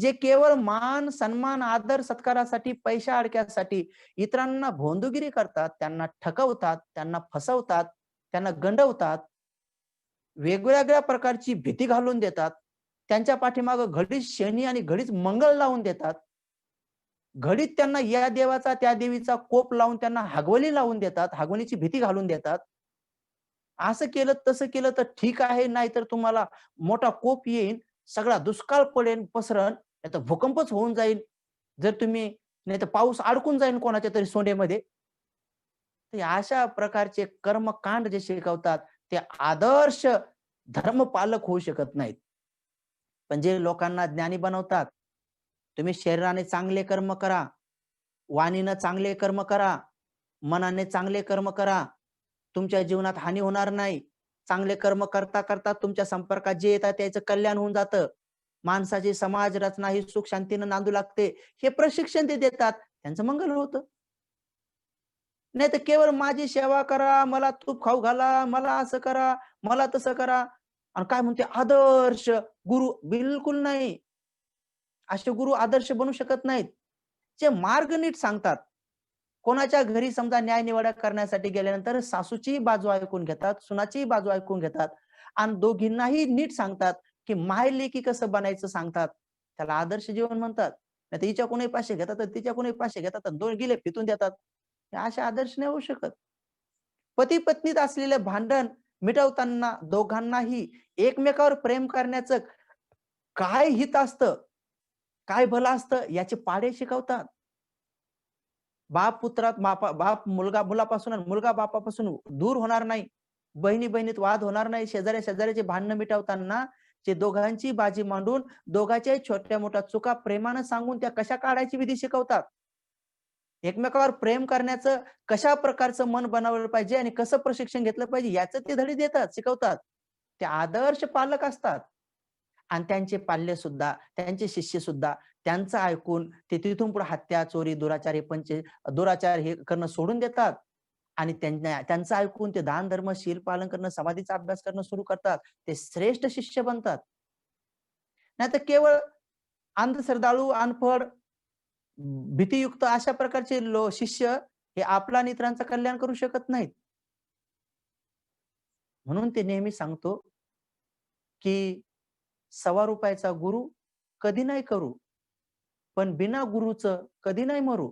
जे केवळ मान, सन्मान, आदर, सत्कारासाठी, पैशा अडक्यासाठी इतरांना भोंदूगिरी करतात, त्यांना ठकवतात, त्यांना फसवतात, त्यांना गंडवतात, वेगवेगळ्या प्रकारची भीती घालून देतात. त्यांच्या पाठीमागे घडीच शनी आणि घडीच मंगळ लावून देतात. घडीत त्यांना या देवाचा, त्या देवीचा कोप लावून त्यांना हागवली लावून देतात, हागवणीची भीती घालून देतात. असं केलं, तसं केलं तर ठीक आहे, नाहीतर तुम्हाला मोठा कोप येईन, सगळा दुष्काळ पडेल, पसरण, नाहीतर भूकंपच होऊन जाईल. जर तुम्ही नाहीतर पाऊस अडकून जाईल कोणाच्या तरी सोंडेमध्ये. तर अशा प्रकारचे कर्मकांड जे शिकवतात, ते आदर्श धर्मपालक होऊ शकत नाहीत. पण जे लोकांना ज्ञानी बनवतात, तुम्ही शरीराने चांगले कर्म करा, वाणीनं चांगले कर्म करा, मनाने चांगले कर्म करा. तुमच्या जीवनात हानी होणार नाही. चांगले कर्म करता, करता तुमच्या संपर्कात जे येतात त्याचं कल्याण होऊन जातं. माणसाची समाज रचना ही सुख शांतीनं नांदू लागते. हे प्रशिक्षण ते देतात. त्यांचं मंगल होतं. नाहीतर केवळ माझी सेवा करा, मला तूप खाऊ घाला, मला असं करा, मला तसं करा आणि काय म्हणते आदर्श गुरु बिलकुल नाही. असे गुरु आदर्श बनू शकत नाहीत. जे मार्ग नीट सांगतात. कोणाच्या घरी समजा न्याय-निवाडा करण्यासाठी गेल्यानंतर सासूचीही बाजू ऐकून घेतात, सुनाचीही बाजू ऐकून घेतात आणि दोघींनाही नीट सांगतात, की माय-लेकी कसं बनायचं सांगतात. त्याला आदर्श जीवन म्हणतात. नाहीतर हिच्याकडूनही 500 घेतात आणि तिच्याकडूनही 500 घेतात आणि दोघीला फितून देतात. हे असे आदर्श नाही होऊ शकत. पती-पत्नीत असलेलं भांडण मिटवताना दोघांनाही एकमेकावर प्रेम करण्याचं काय हित असतं, काय भलं असतं याचे पाढे शिकवतात. बाप पुत्रात बाप मुलगा मुलापासून आणि मुलगा बापापासून दूर होणार नाही. बहिणी-बहिणीत वाद होणार नाही. शेजाऱ्या-शेजाऱ्याचे भांडणं मिटवताना ते दोघांची बाजी मांडून दोघांच्याही छोट्या-मोठ्या चुका प्रेमानं सांगून त्या कशा काढायची विधी शिकवतात. एकमेकावर प्रेम करण्याचं कशा प्रकारचं मन बनवलं पाहिजे आणि कसं प्रशिक्षण घेतलं पाहिजे याचं ते धडे देतात, शिकवतात. ते आदर्श पालक असतात. आणि त्यांचे पाल्य सुद्धा, त्यांचे शिष्य सुद्धा त्यांचं ऐकून ते तिथून पुढे हत्या, चोरी, दुराचार हे दुराचार हे करणं सोडून देतात आणि त्यांचं ऐकून ते दान, धर्म, शील पालन करणं, समाधीचा अभ्यास करणं सुरू करतात. ते श्रेष्ठ शिष्य बनतात. नाहीतर केवळ अंधश्रद्धाळू, अनपढ, भीतीयुक्त अशा प्रकारचे शिष्य हे आपला आणि इतरांचं कल्याण करू शकत नाहीत. म्हणून ते नेहमी सांगतो, की ₹1.25 गुरु कधी नाही करू, पण बिना गुरुचं कधी नाही मरू.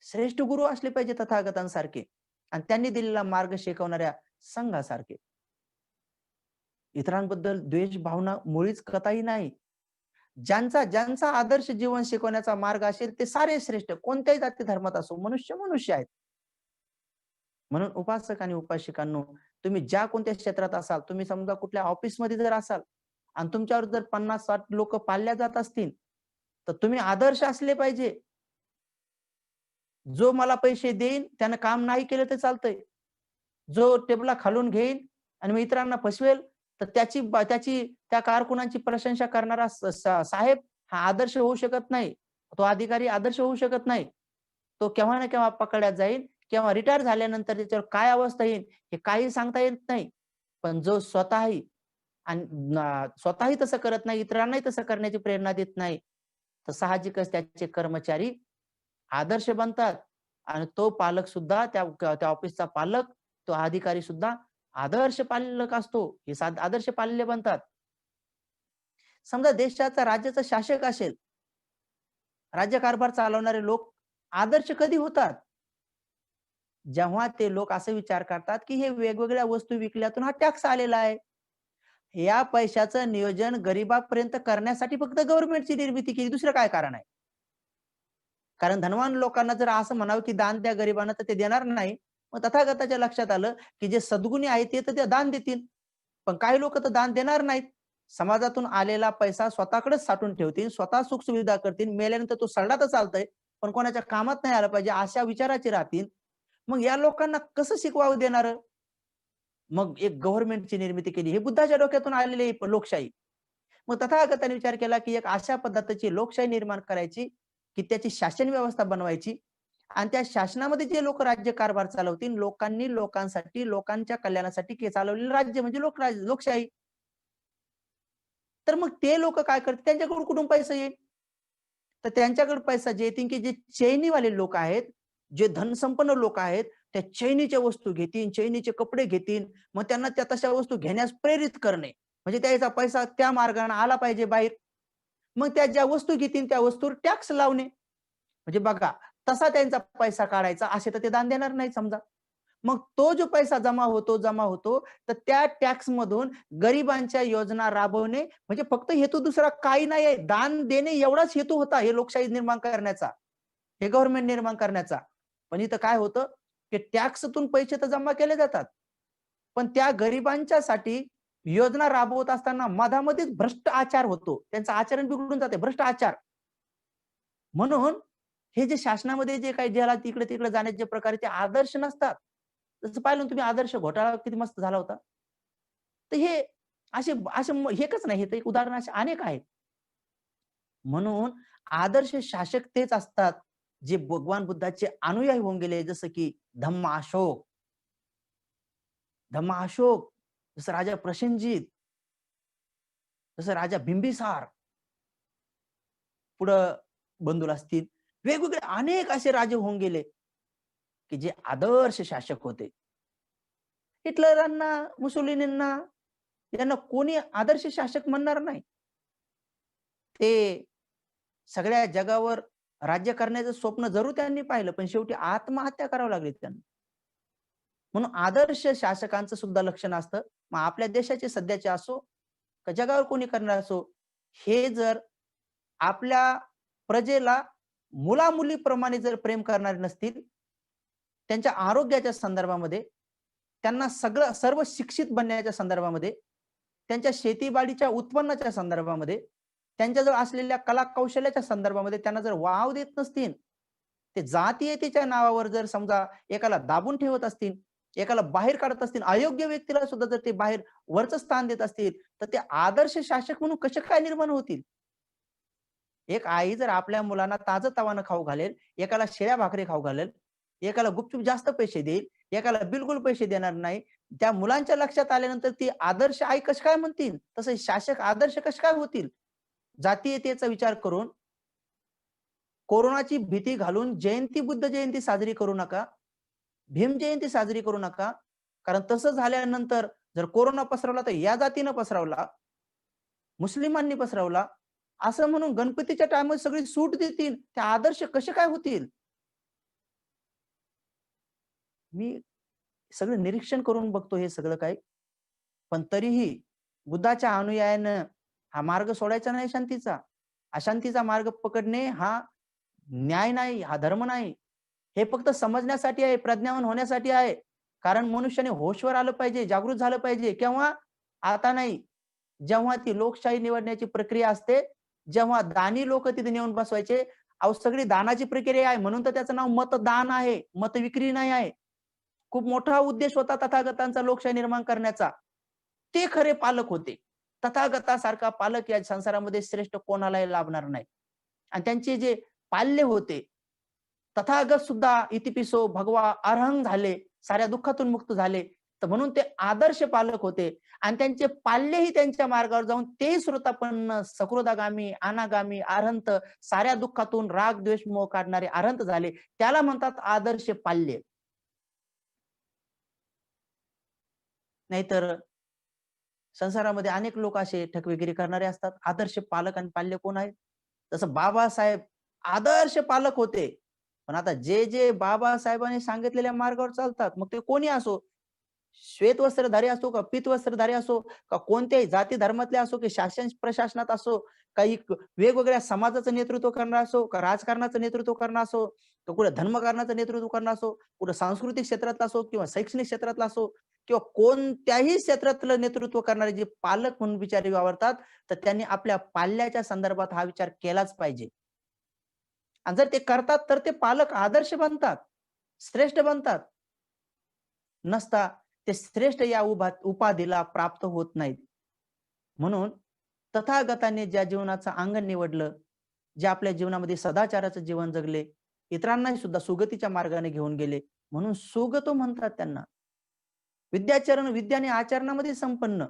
श्रेष्ठ गुरु असले पाहिजे तथागतांसारखे आणि त्यांनी दिलेला मार्ग शिकवणाऱ्या संघासारखे. इतरांबद्दल द्वेष भावना मुळीच कथाही नाही. ज्यांचा ज्यांचा आदर्श जीवन शिकवण्याचा मार्ग असेल ते सारे श्रेष्ठ कोणत्याही जाती धर्मात असो मनुष्य मनुष्य आहेत. म्हणून उपासक आणि उपासिकांनो तुम्ही ज्या कोणत्या क्षेत्रात असाल, तुम्ही समजा कुठल्या ऑफिसमध्ये जर असाल आणि तुमच्यावर जर 50-60 लोक पाळल्या जात असतील, तर तुम्ही आदर्श असले पाहिजे. जो मला पैसे देईन त्यानं काम नाही केलं तर चालतंय. जो टेबला खालून घेईल आणि मग इतरांना फसवेल, तर त्याची त्या कारकुनाची प्रशंसा करणारा साहेब हा आदर्श होऊ शकत नाही. तो अधिकारी आदर्श होऊ शकत नाही. तो केव्हा ना केव्हा पकडला जाईल, किंवा रिटायर झाल्यानंतर त्याच्यावर काय अवस्था येईल हे काही सांगता येत नाही. पण जो स्वतःही आणि स्वतःही तसं करत नाही, इतरांनाही तसं करण्याची प्रेरणा देत नाही, तर साहजिकच त्याचे कर्मचारी आदर्श बनतात आणि तो पालक सुद्धा त्या ऑफिसचा पालक, तो अधिकारी सुद्धा आदर्श पालक असतो. हे आदर्श पाल्य बनतात. समजा देशाचा राज्याचा शासक असेल, राज्यकारभार चालवणारे लोक आदर्श कधी होतात? जेव्हा ते लोक असा विचार करतात, की हे वेगवेगळ्या वस्तू विकल्यातून हा टॅक्स आलेला आहे. या पैशाचं नियोजन गरिबापर्यंत करण्यासाठी फक्त गव्हर्नमेंटची निर्मिती केली. दुसरं काय कारण आहे? कारण धनवान लोकांना जर असं म्हणावं, की दान द्या गरिबांना, तर ते देणार नाही. मग तथागताच्या लक्षात आलं, की जे सद्गुणी आहेत ते तर ते दान देतील. पण काही लोकं तर दान देणार नाहीत. समाजातून आलेला पैसा स्वतःकडेच साठवून ठेवतील, स्वतः सुखसुविधा करतील. मेल्यानंतर तो सडला तर चालतंय, पण कोणाच्या कामात नाही आला पाहिजे अशा विचाराचे राहतील. मग या लोकांना कसं शिकवावं देणारं? मग एक गव्हर्नमेंटची निर्मिती केली. हे बुद्धाच्या डोक्यातून आलेली लोकशाही. मग तथागताने विचार केला, की एक अशा पद्धतीची लोकशाही निर्माण करायची, की त्याची शासन व्यवस्था बनवायची आणि त्या शासनामध्ये जे लोक राज्यकारभार चालवतील, लोकांनी लोकांसाठी, लोकांच्या कल्याणासाठी चालवलेलं राज्य म्हणजे लोकशाही. तर मग ते लोक काय करतील? त्यांच्याकडून कुठून पैसा येईल? तर त्यांच्याकडे पैसा जे येतील, की जे चैनीवाले लोक आहेत, जे धनसंपन्न लोक आहेत, त्या चैनीच्या वस्तू घेतील, चैनीचे कपडे घेतील. मग त्यांना त्या तशा वस्तू घेण्यास प्रेरित करणे. म्हणजे त्याचा पैसा त्या मार्गाने आला पाहिजे बाहेर. मग त्या ज्या वस्तू घेतील त्या वस्तूवर टॅक्स लावणे. म्हणजे बघा, तसा त्यांचा पैसा काढायचा असे तर ते दान देणार नाही समजा. मग तो जो पैसा जमा होतो, तर त्या टॅक्समधून गरिबांच्या योजना राबवणे म्हणजे फक्त हेतू दुसरा काही नाहीये. दान देणे एवढाच हेतू होता हे लोकशाही निर्माण करण्याचा, हे गव्हर्नमेंट निर्माण करण्याचा. पण इथं काय होतं, की टॅक्सतून पैसे तर जमा केले जातात. पण त्या गरिबांच्यासाठी योजना राबवत असताना मधामध्येच भ्रष्ट आचार होतो. त्यांचं आचरण बिघडून जाते, भ्रष्ट आचार. म्हणून हे जे शासनामध्ये जे काही ज्याला तिकडे-तिकडे जाण्याचे प्रकार ते आदर्श नसतात. जसं पाहिलं ना तुम्ही आदर्श घोटाळा किती मस्त झाला होता. तर हे असे असे एकच नाही, हे तर एक उदाहरण असे अनेक आहेत. म्हणून आदर्श शासक तेच असतात, जे भगवान बुद्धाचे अनुयायी होऊन गेले. जसं की धम्मा अशोक, जसं राजा प्रसेनजीत, जसं राजा बिंबिसार, पुढं बंधूला असतील. वेगवेगळे अनेक असे राजे होऊन गेले, की जे आदर्श शासक होते. हिटलरांना, मुसोलिनींना यांना कोणी आदर्श शासक म्हणणार नाही. ते सगळ्या जगावर राज्य करण्याचं स्वप्न जरूर त्यांनी पाहिलं, पण शेवटी आत्महत्या करावी लागली त्यांना. म्हणून आदर्श शासकांचं सुद्धा लक्षण असतं. मग आपल्या देशाचे सध्याचे असो, का जगावर कोणी करणार असो, हे जर आपल्या प्रजेला मुलामुलीप्रमाणे जर प्रेम करणारे नसतील, त्यांच्या आरोग्याच्या संदर्भामध्ये, त्यांना सगळं सर्व शिक्षित बनण्याच्या संदर्भामध्ये, त्यांच्या शेतीबाडीच्या उत्पन्नाच्या संदर्भामध्ये, त्यांच्याजवळ असलेल्या कला कौशल्याच्या संदर्भामध्ये त्यांना जर वाव देत नसतील, ते जातीयतेच्या नावावर जर समजा एकाला दाबून ठेवत असतील, एकाला बाहेर काढत असतील, अयोग्य व्यक्तीला सुद्धा जर ते बाहेर वरचं स्थान देत असतील, तर ते आदर्श शासक म्हणून कसे काय निर्माण होतील? एक आई जर आपल्या मुलांना ताजं-तवानं खाऊ घालेल, एकाला शिळ्या भाकरी खाऊ घालेल, एकाला गुपचूप जास्त पैसे देईल, एकाला बिलकुल पैसे देणार नाही. त्या मुलांच्या लक्षात आल्यानंतर ती आदर्श आई कशी काय म्हणतील? तसे शासक आदर्श कसे काय होतील? जातीयतेचा विचार करून कोरोनाची भीती घालून बुद्ध जयंती साजरी करू नका. भीम जयंती साजरी करू नका. कारण तसं झाल्यानंतर जर कोरोना पसरवला तर या जातीनं पसरवला, मुस्लिमांनी पसरवला, असं म्हणून गणपतीच्या टाईमात सगळी सूट देतील. ते आदर्श कसे काय होतील? मी सगळं निरीक्षण करून बघतो हे सगळं काही. पण तरीही बुद्धाच्या अनुयायानं हा मार्ग सोडायचा नाही शांतीचा. अशांतीचा मार्ग पकडणे हा न्याय नाही, हा धर्म नाही. हे फक्त समजण्यासाठी आहे, प्रज्ञावान होण्यासाठी आहे. कारण मनुष्याने होशवर आलं पाहिजे, जागृत झालं पाहिजे. केव्हा? आता नाही. जेव्हा ती लोकशाही निवडण्याची प्रक्रिया असते, जेव्हा दानी लोक तिथे नेऊन बसवायचे. अहो सगळी दानाची प्रक्रिया आहे म्हणून तर त्याचं नाव मतदान आहे, मतविक्री नाही आहे. खूप मोठा उद्देश होता तथागतांचा लोकशाही निर्माण करण्याचा. ते खरे पालक होते. तथागतासारखा पालक या संसारामध्ये श्रेष्ठ कोणालाही लाभणार नाही. आणि त्यांचे जे पाल्य होते, तथागत सुद्धा इतिपिसो भगवा अरहं झाले, साऱ्या दुःखातून मुक्त झाले. तर म्हणून ते आदर्श पालक होते आणि त्यांचे पाल्यही त्यांच्या मार्गावर जाऊन तेही श्रोतापन्न, सकृदागामी, अनागामी, अरहंत साऱ्या दुःखातून राग, द्वेष, मोह काढणारे अरहंत झाले. त्याला म्हणतात आदर्श पाल्य. नाहीतर संसारामध्ये अनेक लोक असे ठकविगिरी करणारे असतात. आदर्श पालक आणि पाल्य कोण आहेत? जसं बाबासाहेब आदर्श पालक होते. पण आता जे बाबासाहेबांनी सांगितलेल्या मार्गावर चालतात, मग ते कोणी असो, श्वेत वस्त्रधारी असो का पीत वस्त्रधारी असो का कोणत्याही जाती धर्मातले असो की शासन प्रशासनात असो, काही वेगवेगळ्या समाजाचं नेतृत्व करणार असो का राजकारणाचं नेतृत्व करणार असो, का कुठे धर्मकारणाचं नेतृत्व करणार असो, कुठे सांस्कृतिक क्षेत्रातला असो किंवा शैक्षणिक क्षेत्रातला असो किंवा कोणत्याही क्षेत्रातलं नेतृत्व करणारे जे पालक म्हणून विचारी वावरतात, तर त्यांनी आपल्या पाल्याच्या संदर्भात हा विचार केलाच पाहिजे. आणि जर ते करतात तर ते पालक आदर्श बनतात, श्रेष्ठ बनतात. नसता ते श्रेष्ठ या उपाधीला प्राप्त होत नाहीत. म्हणून तथागताने ज्या जीवनाचं अंगण निवडलं, जे आपल्या जीवनामध्ये सदाचाराचं जीवन जगले, इतरांनाही सुद्धा सुगतीच्या मार्गाने घेऊन गेले, म्हणून सुगतो म्हणतात त्यांना. विद्याचरण विद्याने आचरणामध्ये संपन्न.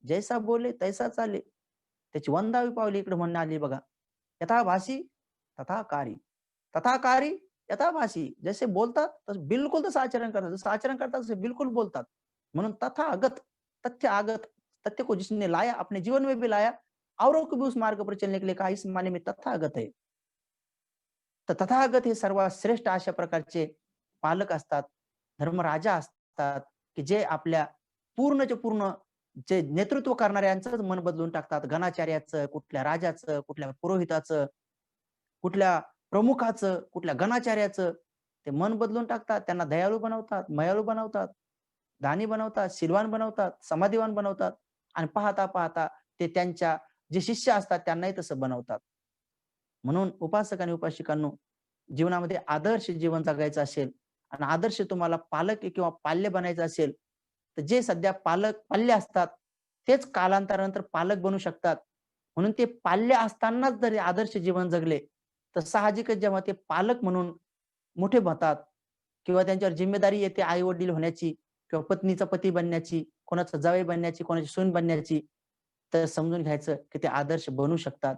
जैसा बोले तैसा चाले. त्याची 1,000वी पावली इकडे म्हणणं आली बघा. यथाभाषी तथाकारी. तथाकारी यथाभाषी. जसे बोलतात तसं बिलकुल तसं आचरण करतात. जसं आचरण करतात तसे बिलकुल बोलतात. म्हणून तथागत, तथ्य आगत, तथ्य को जिसने लाया अपने जीवन में भी लाया, औरों को भी उस मार्ग पर चलने के लिए कहा, इस माने में तथागत है. तर तथागत हे सर्वात श्रेष्ठ अशा प्रकारचे पालक असतात, धर्मराजा असतात, की जे आपल्या पूर्णच्या पूर्ण जे नेतृत्व करणाऱ्यांचंच मन बदलून टाकतात. गणाचार्याचं, कुठल्या राजाचं, कुठल्या पुरोहिताचं, कुठल्या प्रमुखाचं, कुठल्या गणाचार्याचं ते मन बदलून टाकतात. त्यांना दयाळू बनवतात, मयाळू बनवतात, दानी बनवतात, शीलवान बनवतात, समाधिवान बनवतात आणि पाहता पाहता ते त्यांच्या जे शिष्य असतात त्यांनाही तसं बनवतात. म्हणून उपासक आणि उपासिकांनो, जीवनामध्ये आदर्श जीवन जगायचं असेल आणि आदर्श तुम्हाला पालक किंवा पाल्य बनायचं असेल, तर जे सध्या पाल्य असतात, तेच कालांतरानंतर पालक बनू शकतात. म्हणून ते पाल्य असतानाच जरी आदर्श जीवन जगले, तर साहजिकच जेव्हा ते पालक म्हणून मोठे होतात किंवा त्यांच्यावर जिम्मेदारी येते आई-वडील होण्याची किंवा पत्नीचा पती बनण्याची, कोणाचा जावई बनण्याची, कोणाची सून बनण्याची, तर समजून घ्यायचं की ते आदर्श बनू शकतात.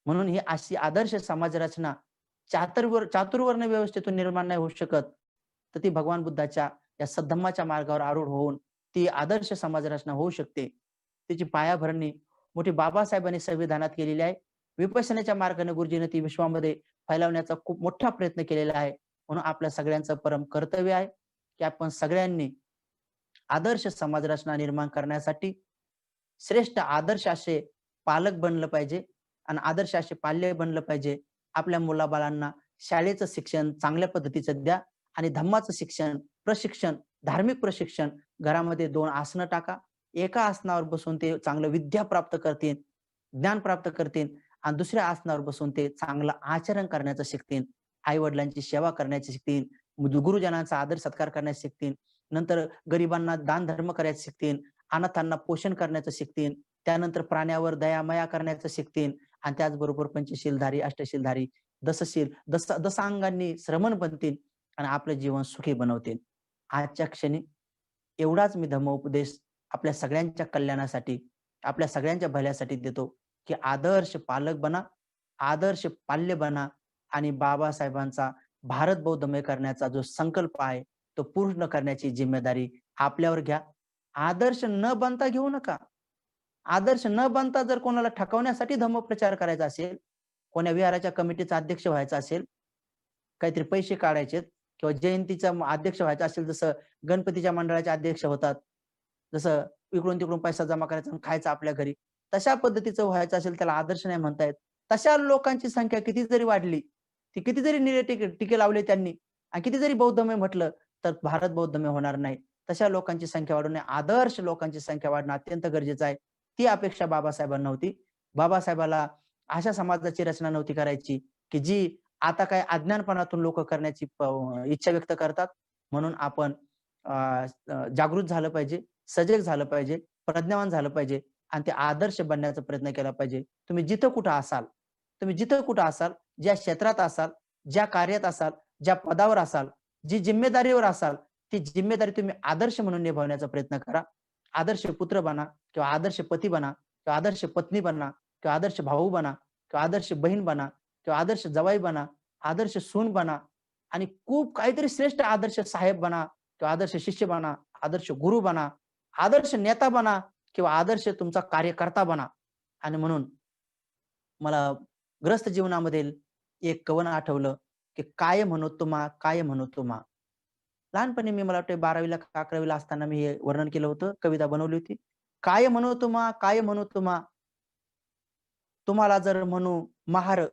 म्हणून ही अशी आदर्श समाज रचना चातुर्वर्ण व्यवस्थेतून निर्माण नाही होऊ शकत. तर ती भगवान बुद्धाच्या या सद्धम्माच्या मार्गावर आरूढ होऊन ती आदर्श समाज रचना होऊ शकते. त्याची पायाभरणी मोठी बाबासाहेबांनी संविधानात केलेली आहे. विपश्यनेच्या मार्गाने गुरुजींनी ती विश्वामध्ये फैलावण्याचा खूप मोठा प्रयत्न केलेला आहे. म्हणून आपल्या सगळ्यांचं परम कर्तव्य आहे, की आपण सगळ्यांनी आदर्श समाज रचना निर्माण करण्यासाठी श्रेष्ठ आदर्श असे पालक बनलं पाहिजे आणि आदर्श असे पाल्य बनलं पाहिजे. आपल्या मुलाबाळांना शाळेचं शिक्षण चांगल्या पद्धतीचं द्या आणि धम्माचं शिक्षण, प्रशिक्षण, धार्मिक प्रशिक्षण घरामध्ये 2 आसनं टाका. एका आसनावर बसून ते चांगलं विद्या प्राप्त करतील, ज्ञान प्राप्त करतील आणि दुसऱ्या आसनावर बसून ते चांगलं आचरण करण्याचं शिकतील. आई-वडिलांची सेवा करण्याची शिकतील, गुरुजनांचा आदर सत्कार करण्यास शिकतील. नंतर गरिबांना दान-धर्म करायचं शिकतील, अनाथांना पोषण करण्याचं शिकतील. त्यानंतर प्राण्यावर दया करण्याचं शिकतील आणि त्याचबरोबर पंचशीलधारी, अष्टशीलधारी, दशांगांनी श्रमण बनतील आणि आपलं जीवन सुखी बनवतील. आजच्या क्षणी एवढाच मी धम्मोपदेश आपल्या सगळ्यांच्या कल्याणासाठी, आपल्या सगळ्यांच्या भल्यासाठी देतो, की आदर्श पालक बना, आदर्श पाल्य बना आणि बाबासाहेबांचा भारत बौद्धमय करण्याचा जो संकल्प आहे, तो पूर्ण करण्याची जिम्मेदारी आपल्यावर घ्या. आदर्श न बनता घेऊ नका. आदर्श न बनता जर कोणाला ठकवण्यासाठी धम्मप्रचार करायचा असेल, कोण्या विहाराच्या कमिटीचा अध्यक्ष व्हायचा असेल, काहीतरी पैसे काढायचेत किंवा जयंतीचा अध्यक्ष व्हायचा असेल, जसं गणपतीच्या मंडळाचे अध्यक्ष होतात. जसं इकडून-तिकडून पैसा जमा करायचा आणि खायचा आपल्या घरी. तशा पद्धतीचं व्हायचं असेल, त्याला आदर्श नाही म्हणता येत. तशा लोकांची संख्या किती जरी वाढली, ती किती जरी टीके लावले त्यांनी आणि किती जरी बौद्धमय म्हटलं, तर भारत बौद्धमय होणार नाही. तशा लोकांची संख्या वाढवणे, आदर्श लोकांची संख्या वाढणं अत्यंत गरजेचं आहे. ती अपेक्षा बाबासाहेबांना होती. बाबासाहेबाला अशा समाजाची रचना नव्हती करायची, की जी आता काय अज्ञानपणातून लोकं करण्याची इच्छा व्यक्त करतात. म्हणून आपण अ, जागृत झालं पाहिजे, सजग झालं पाहिजे, प्रज्ञावान झालं पाहिजे आणि ते आदर्श बनण्याचा प्रयत्न केला पाहिजे. तुम्ही जिथं कुठं असाल, ज्या क्षेत्रात असाल, ज्या कार्यात असाल, ज्या पदावर असाल, जी जिम्मेदारीवर असाल, ती जिम्मेदारी तुम्ही आदर्श म्हणून निभावण्याचा प्रयत्न करा. आदर्श पुत्र बना किंवा आदर्श पती बना किंवा आदर्श पत्नी बना किंवा आदर्श भाऊ बना किंवा आदर्श बहीण बना किंवा आदर्श जावई बना, आदर्श सून बना आणि खूप काहीतरी श्रेष्ठ आदर्श साहेब बना किंवा आदर्श शिष्य बना, आदर्श गुरु बना, आदर्श नेता बना किंवा आदर्श तुमचा कार्यकर्ता बना. आणि म्हणून मला ग्रस्त जीवनामधील एक कवन आठवलं, की "काय म्हणू तुम्हा, काय म्हणू तुम्हा." लहानपणी मी मला वाटतं 12वी का 11वी असताना मी हे वर्णन केलं होतं, कविता बनवली होती. "काय म्हणू तुम्हा, काय म्हणू तुम्हा, तुम्हाला जर म्हणू महार,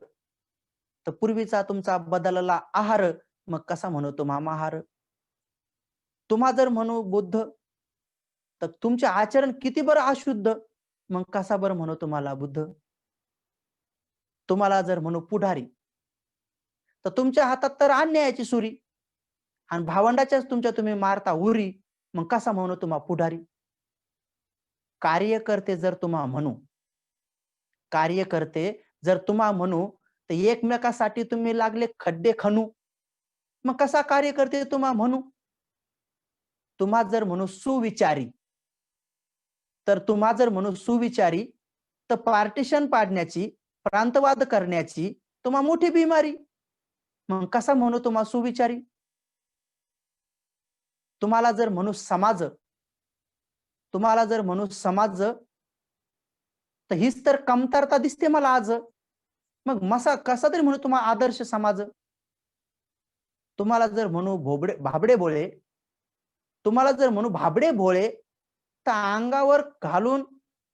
तर पूर्वीचा तुमचा बदलला आहार, मग कसा म्हणू तुम्हा महार. तुम्हा जर म्हणू बुद्ध, तर तुमचे आचरण किती बरं अशुद्ध, मग कसा बरं म्हणू तुम्हाला बुद्ध. तुम्हाला जर म्हणू पुढारी, तर तुमच्या हातात तर अन्यायाची सुरी आणि भावंडाच्याच तुमच्या तुम्ही मारता उरी, मग कसा म्हणू तुम्हा पुढारी. कार्यकर्ते जर तुम्हा म्हणू, कार्यकर्ते जर तुम्हा म्हणू, तर एकमेकासाठी तुम्ही लागले खड्डे खणू, मग कसा कार्यकर्ते तुम्हा म्हणू. तुम्हा जर म्हणू सुविचारी, तर तुम्हा जर म्हणू सुविचारी, तर पार्टिशन पाडण्याची, प्रांतवाद करण्याची तुम्हा मोठी बिमारी. मग कसा म्हणू तुम्हा सुविचारी. तुम्हाला जर म्हणू समाज, तुम्हाला जर म्हणू समाज, तर हीच तर कमतरता दिसते मला आज. मग कसा तरी म्हणू तुम्हा आदर्श समाज. तुम्हाला जर म्हणू भाबडे भोळे, तुम्हाला जर म्हणू भाबडे भोळे, तर अंगावर घालून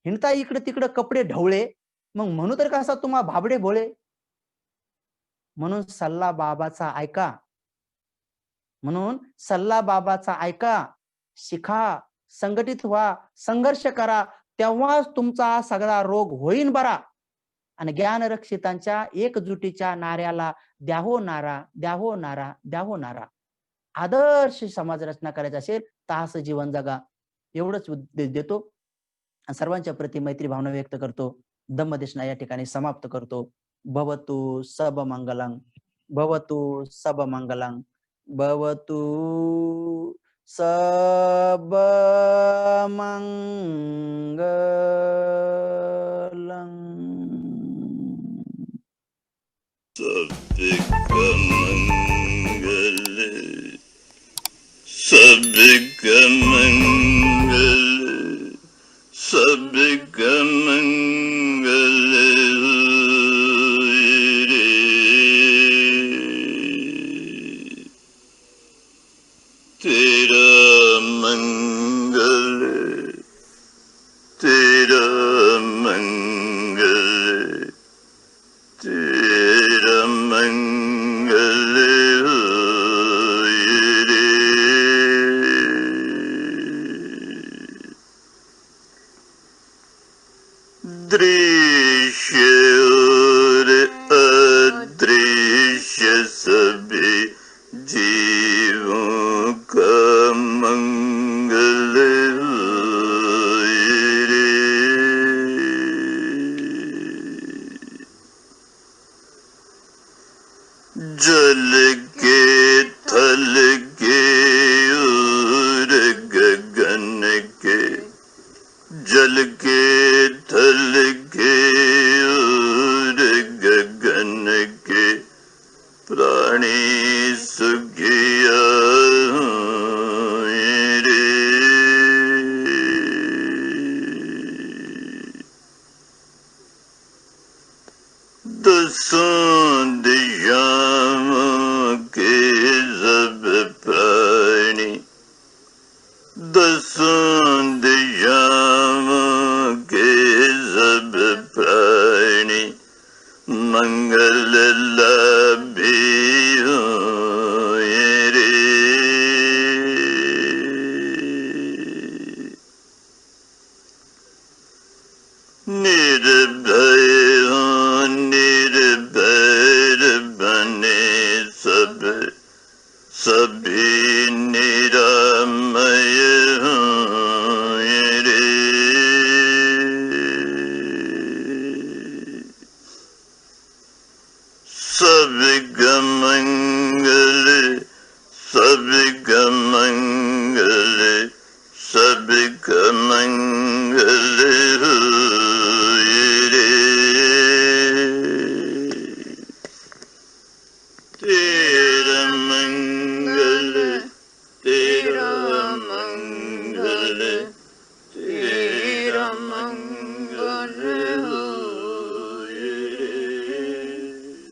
हिंडता इकडे-तिकडे कपडे ढवळे, मग म्हणू तर कसा तुम्हा भाबडे भोळे. म्हणून सल्ला बाबाचा ऐका. म्हणून सल्ला बाबाचा ऐका, शिका, संघटित व्हा, संघर्ष करा, तेव्हाच तुमचा सगळा रोग होईन बरा. आणि ज्ञानरक्षितांच्या एकजुटीच्या नाऱ्याला द्याहो नारा, द्याहो नारा, द्याहो नारा. आदर्श समाज रचना करायची असेल तर असं जीवन जगा. एवढंच उपदेश देतो. सर्वांच्या प्रती मैत्री भावना व्यक्त करतो. धम्मदेशना या ठिकाणी समाप्त करतो. भवतु सबमंगलं, भवतु सबमंगलं, भवतु सबमंगलं. सबका मंगल, सबका मंगल रे। तेरा मंगल, तेरा मंगल, तेरा मंगल रे। दृश्य और अदृश्य सभी जीवों का मंगल रे। जल के थल के और गगन के, जल के थल के और गगन के प्राणी सुखिया रे। दसों दिशाओं के सब प्राणी, दसों दिशाओं के सब प्राणी मंगल लाभी होए रे। निर्भय हो, निर्भय बने सब, सभी निरामय होए रे। सबका मंगल, सबका